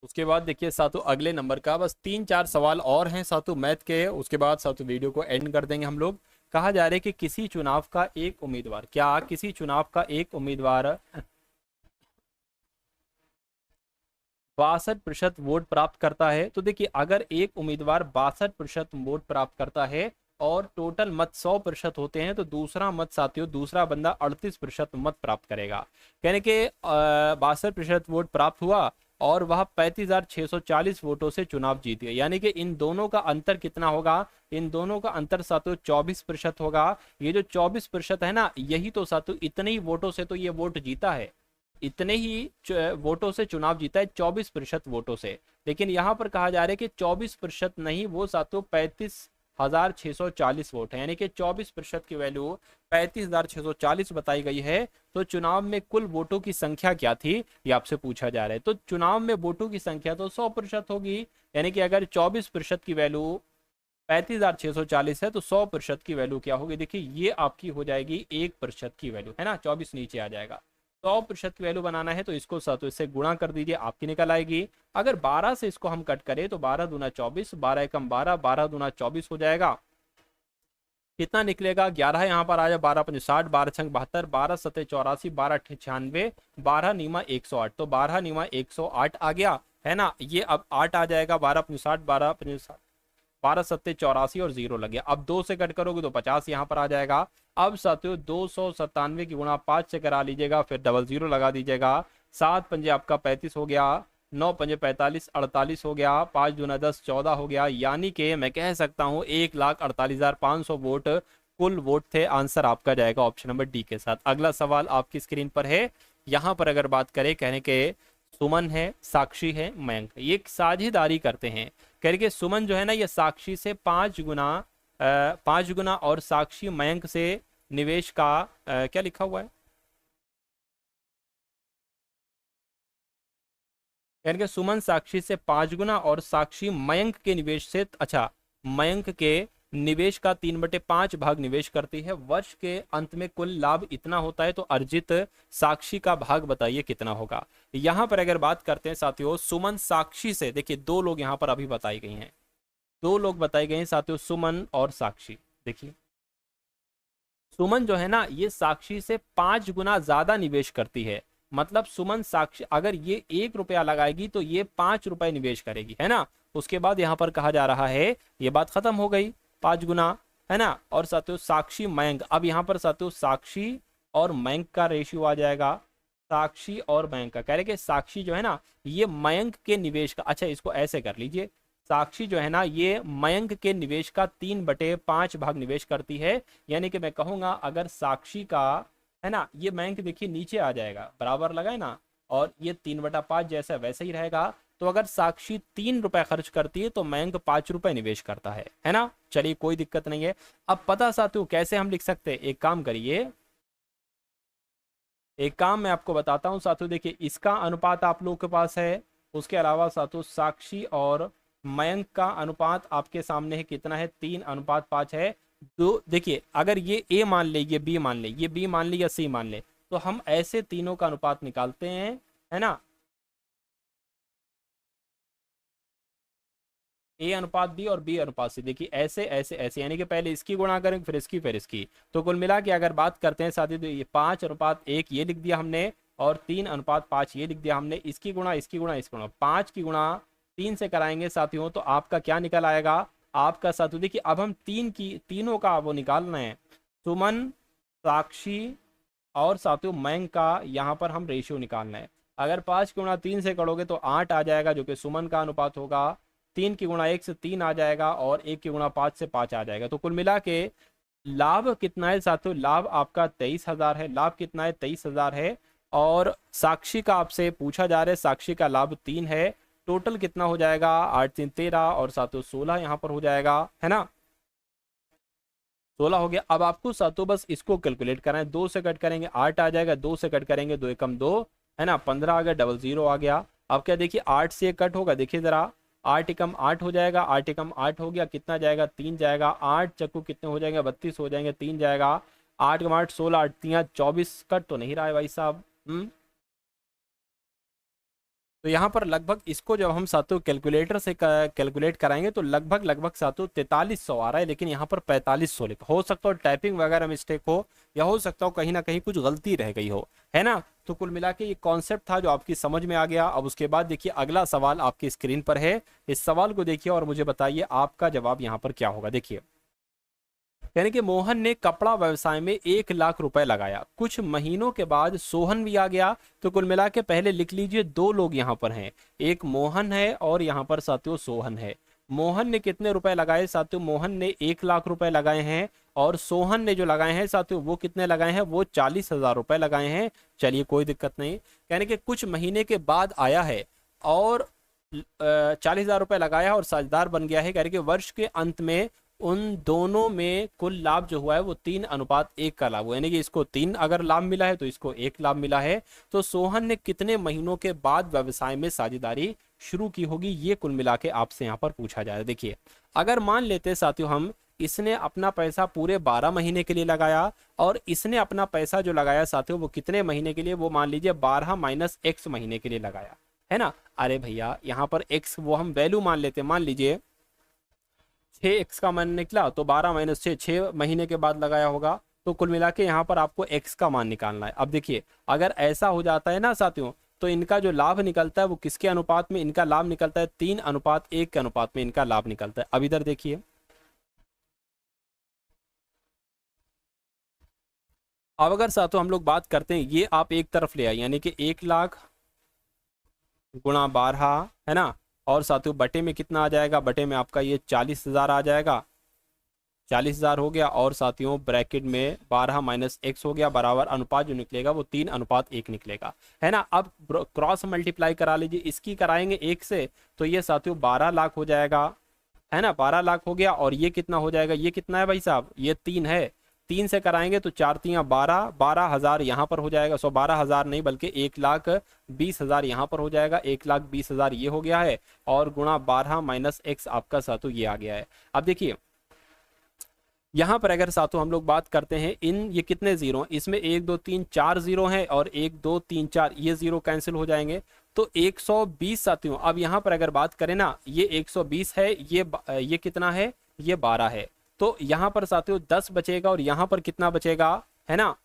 उसके बाद देखिए साथियों अगले नंबर का बस 3-4 सवाल और हैं साथियों मैथ के, उसके बाद साथियों वीडियो को एंड कर देंगे हम लोग। कहा जा रहा है कि किसी चुनाव का एक उम्मीदवार, क्या किसी चुनाव का एक उम्मीदवार 62% वोट प्राप्त करता है, तो देखिए अगर एक उम्मीदवार 62% वोट प्राप्त करता है और टोटल मत 100% होते हैं, तो दूसरा मत साथियों दूसरा बंदा 38% मत प्राप्त करेगा। कहने के 62% वोट प्राप्त हुआ और वह 35,640 वोटों से चुनाव जीत गए, यानी कि इन दोनों का अंतर कितना होगा, इन दोनों का अंतर साथियों 24% होगा। ये जो 24% है ना, यही तो साथियों इतने ही वोटों से तो ये वोट जीता है, इतने ही वोटों से चुनाव जीता है 24% वोटों से। लेकिन यहाँ पर कहा जा रहा है कि 24% नहीं, वो साथियों 35,640 वोट है, यानी कि 24% की वैल्यू 35,640 बताई गई है। तो चुनाव में कुल वोटों की संख्या क्या थी, ये आपसे पूछा जा रहा है। तो चुनाव में वोटों की संख्या तो 100% होगी, यानी कि अगर 24% की वैल्यू 35,640 है तो 100% की वैल्यू क्या होगी, देखिए ये आपकी हो जाएगी 1% की वैल्यू, है ना, 24 नीचे आ जाएगा। 100% की वैल्यू बनाना है तो इसको तो इससे गुणा कर दीजिए, आपकी निकल आएगी। अगर 12 से इसको हम कट करें तो 12 दूना 24, 12 एकम 12, 12 दूना 24 हो जाएगा। कितना निकलेगा, 11 यहाँ पर आ जाए, 12 पंच 60, 12 छंग 72, 12 सत्ते 84, 12 अट्ठे 96, 12 नीमा 108, तो 12 नीमा 108 आ गया, है ना। ये अब 8 आ जाएगा, 12 पंच 60, 12 पंच 60, 12 सत्ते 84 और 0 लगे। अब 2 से कट करोगे तो 50 यहाँ पर आ जाएगा। अब साथियों 297 की गुणा 5 से करा लीजिएगा, फिर डबल 0 लगा दीजिएगा। 7 पंजे आपका 35 हो गया, 9 पंजे 45, 48 हो गया, 5 दूना 10, 14 हो गया। यानी कि मैं कह सकता हूँ 1,48,500 वोट कुल वोट थे। आंसर आपका जाएगा ऑप्शन नंबर डी के साथ। अगला सवाल आपकी स्क्रीन पर है। यहाँ पर अगर बात करें, कहने के सुमन है, साक्षी है, मयंक, ये एक साझेदारी करते हैं। करके सुमन जो है ना, ये साक्षी से 5 गुना और साक्षी मयंक से निवेश का क्या लिखा हुआ है, यानी कि सुमन साक्षी से 5 गुना और साक्षी मयंक के निवेश से, अच्छा, मयंक के निवेश का 3/5 भाग निवेश करती है। वर्ष के अंत में कुल लाभ इतना होता है, तो अर्जित साक्षी का भाग बताइए कितना होगा। यहां पर अगर बात करते हैं साथियों, सुमन साक्षी से, देखिए 2 लोग यहां पर अभी बताई गई हैं, 2 लोग बताए गए हैं साथियों, सुमन और साक्षी। देखिए सुमन जो है ना, ये साक्षी से 5 गुना ज्यादा निवेश करती है। मतलब सुमन साक्षी अगर ये 1 रुपया लगाएगी तो ये 5 रुपए निवेश करेगी, है ना। उसके बाद यहां पर कहा जा रहा है, ये बात खत्म हो गई, 5 गुना, है ना। और साथियों साक्षी मयंक, अब यहां पर साथियों साक्षी और मयंक का रेशियो आ जाएगा। साक्षी और मयंक का, कह रहे कि साक्षी जो है ना, ये मयंक के निवेश का, अच्छा इसको ऐसे कर लीजिए, साक्षी जो है ना, ये मयंक के निवेश का 3/5 भाग निवेश करती है। यानी कि मैं कहूंगा अगर साक्षी का, है ना, ये मयंक देखिए नीचे आ जाएगा, बराबर लगाए ना, और ये 3/5 जैसा वैसे ही रहेगा। तो अगर साक्षी 3 रुपए खर्च करती है तो मयंक 5 रुपए निवेश करता है ना। चलिए कोई दिक्कत नहीं है। अब पता साथियों कैसे हम लिख सकते हैं, एक काम करिए, एक काम मैं आपको बताता हूं साथियों। देखिए इसका अनुपात आप लोगों के पास है, उसके अलावा साथियों साक्षी और मयंक का अनुपात आपके सामने है, कितना है, 3:5 है। तो देखिए अगर ये ए मान ले, ये बी मान ले, ये बी मान ले या सी मान ले, तो हम ऐसे तीनों का अनुपात निकालते हैं, है ना। ए अनुपात बी और बी अनुपात सी, देखिए ऐसे ऐसे ऐसे, यानी कि पहले इसकी गुणा करेंगे फिर इसकी फिर इसकी। तो कुल मिला के अगर बात करते हैं साथी, तो ये 5:1 ये लिख दिया हमने, और 3:5 ये लिख दिया हमने। इसकी गुणा इसकी गुणा इसकी गुणा, 5 की गुणा 3 से कराएंगे साथियों, तो आपका क्या निकल आएगा, आपका साथियों देखिए अब हम तीनों का वो निकालना है, सुमन, साक्षी और साथियों मयंक का यहाँ पर हम रेशियो निकालना है। अगर 5 की गुणा 3 से करोगे तो 8 आ जाएगा, जो कि सुमन का अनुपात होगा। 3 की गुणा 1 से 3 आ जाएगा, और 1 की गुणा 5 से 5 आ जाएगा। तो कुल मिला के लाभ कितना है साथियों, लाभ आपका 23,000 है। लाभ कितना है, 23,000 है। और साक्षी का आपसे पूछा जा रहा है, साक्षी का लाभ 3 है। टोटल कितना हो जाएगा, 8 3 13 और साथियों 16 यहाँ पर हो जाएगा, है ना, 16 हो गया। अब आपको सातों बस इसको कैलकुलेट करना है, 2 से कट करेंगे 8 आ जाएगा, 2 से कट करेंगे 2 एकम 2, है ना, 15 आ गया, डबल 0 आ गया। अब क्या देखिए 8 से कट होगा, देखिए जरा, 8 एकम 8 हो जाएगा, 8 एकम 8 हो गया, कितना जाएगा, 3 जाएगा। 8 चक्कू कितने हो जाएंगे, 32 हो जाएंगे, 3 जाएगा। 8 कम 8 16, 8 3 24, कट तो नहीं रहा है भाई साहब। तो यहाँ पर लगभग इसको जब हम सातों कैलकुलेटर से कैलकुलेट कराएंगे तो लगभग सातों 4300 आ रहा है, लेकिन यहाँ पर 4500 लिखा, हो सकता हो टाइपिंग वगैरह मिस्टेक हो, या हो सकता हो कहीं ना कहीं कुछ गलती रह गई हो, है ना। तो कुल मिला के ये कॉन्सेप्ट था जो आपकी समझ में आ गया। अब उसके बाद देखिए अगला सवाल आपकी स्क्रीन पर है, इस सवाल को देखिए और मुझे बताइए आपका जवाब यहाँ पर क्या होगा। देखिए यानी कि मोहन ने कपड़ा व्यवसाय में 1 लाख रुपए लगाया, कुछ महीनों के बाद सोहन भी आ गया। तो कुल मिला के पहले लिख लीजिए 2 लोग यहाँ पर हैं, एक मोहन है और यहाँ पर साथियों सोहन है। मोहन ने कितने रुपए लगाए साथियों, मोहन ने 1 लाख रुपए लगाए हैं, और सोहन ने जो लगाए हैं साथियों वो कितने लगाए हैं, वो 40,000 रुपए लगाए हैं। चलिए कोई दिक्कत नहीं, यानी कि कुछ महीने के बाद आया है और 40,000 रुपए लगाया और साझेदार बन गया है। यानी कि वर्ष के अंत में उन दोनों में कुल लाभ जो हुआ है वो 3:1 का लाभ हुआ, यानी कि इसको 3 अगर लाभ मिला है तो इसको 1 लाभ मिला है। तो सोहन ने कितने महीनों के बाद व्यवसाय में साझेदारी शुरू की होगी, ये कुल मिला के आपसे यहाँ पर पूछा जा रहा है। देखिए अगर मान लेते हैं साथियों हम, इसने अपना पैसा पूरे 12 महीने के लिए लगाया और इसने अपना पैसा जो लगाया साथियों वो कितने महीने के लिए, वो मान लीजिए 12 माइनस x महीने के लिए लगाया है ना। अरे भैया यहाँ पर x वो हम वैल्यू मान लेते हैं, मान लीजिए 6x का मान निकला तो 12 माइनस 6 महीने के बाद लगाया होगा। तो कुल मिला के यहाँ पर आपको x का मान निकालना है। अब देखिए अगर ऐसा हो जाता है ना साथियों, तो इनका जो लाभ निकलता है वो किसके अनुपात में, इनका लाभ निकलता है 3:1 के अनुपात में इनका लाभ निकलता है। अब इधर देखिए, अब अगर साथियों हम लोग बात करते हैं, ये आप एक तरफ ले आए, यानी कि 1 लाख गुणा 12 है ना, और साथियों बटे में कितना आ जाएगा, बटे में आपका ये 40,000 आ जाएगा, 40,000 हो गया। और साथियों ब्रैकेट में 12 माइनस x हो गया, बराबर अनुपात जो निकलेगा वो 3:1 निकलेगा, है ना। अब क्रॉस मल्टीप्लाई करा लीजिए, इसकी कराएंगे 1 से तो ये साथियों 12 लाख हो जाएगा, है ना, 12 लाख हो गया। और ये कितना हो जाएगा, ये कितना है भाई साहब, ये 3 है, 3 से कराएंगे तो 4×3=12, 12,000 यहाँ पर हो जाएगा, 12,000 नहीं बल्कि 1,20,000 यहाँ पर हो जाएगा, 1,20,000 ये हो गया है, और गुणा 12 माइनस x आपका साथियों ये आ गया है। अब देखिए यहाँ पर अगर साथियों हम लोग बात करते हैं, इन ये कितने जीरो हैं, इसमें 1 2 3 4 जीरो हैं, और 1 2 3 4 ये जीरो कैंसिल हो जाएंगे, तो 120 साथियों। अब यहाँ पर अगर बात करें ना, ये 120 है, ये कितना है, ये 12 है, तो यहाँ पर साथियों 10 बचेगा, और यहाँ पर कितना बचेगा, है ना।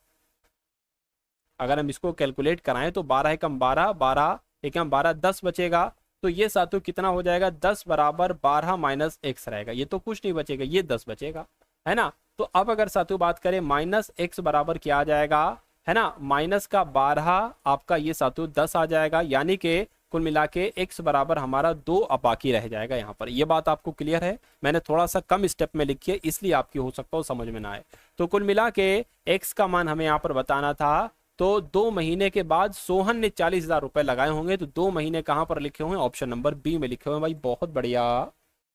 अगर हम इसको कैलकुलेट कराएं तो 12 एकम 12, 12 एकम 12, 10 बचेगा। तो ये साथियों कितना हो जाएगा, 10 बराबर 12 माइनस x रहेगा, ये तो कुछ नहीं बचेगा, ये 10 बचेगा, है ना। तो अब अगर साथियों बात करें माइनस x बराबर क्या आ जाएगा, है ना, माइनस का 12 आपका ये साथियों 10 आ जाएगा, यानी कि कुल मिला के x बराबर हमारा 2 बाकी रह जाएगा। यहाँ पर ये बात आपको क्लियर है, मैंने थोड़ा सा कम स्टेप में लिखी है इसलिए आपकी हो सकता हो समझ में ना आए। तो कुल मिला के x का मान हमें यहाँ पर बताना था, तो 2 महीने के बाद सोहन ने 40,000 रुपए लगाए होंगे, तो 2 महीने कहाँ पर लिखे हुए हैं, ऑप्शन नंबर बी में लिखे हुए हैं। भाई बहुत बढ़िया,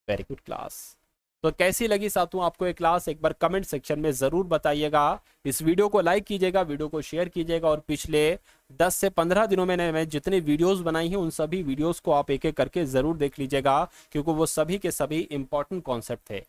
वेरी गुड क्लास। तो कैसी लगी साथियों आपको ये क्लास, एक बार कमेंट सेक्शन में जरूर बताइएगा। इस वीडियो को लाइक कीजिएगा, वीडियो को शेयर कीजिएगा, और पिछले 10 से 15 दिनों में मैं जितने वीडियोस बनाई हैं उन सभी वीडियोस को आप एक एक करके जरूर देख लीजिएगा, क्योंकि वो सभी के सभी इंपॉर्टेंट कॉन्सेप्ट थे।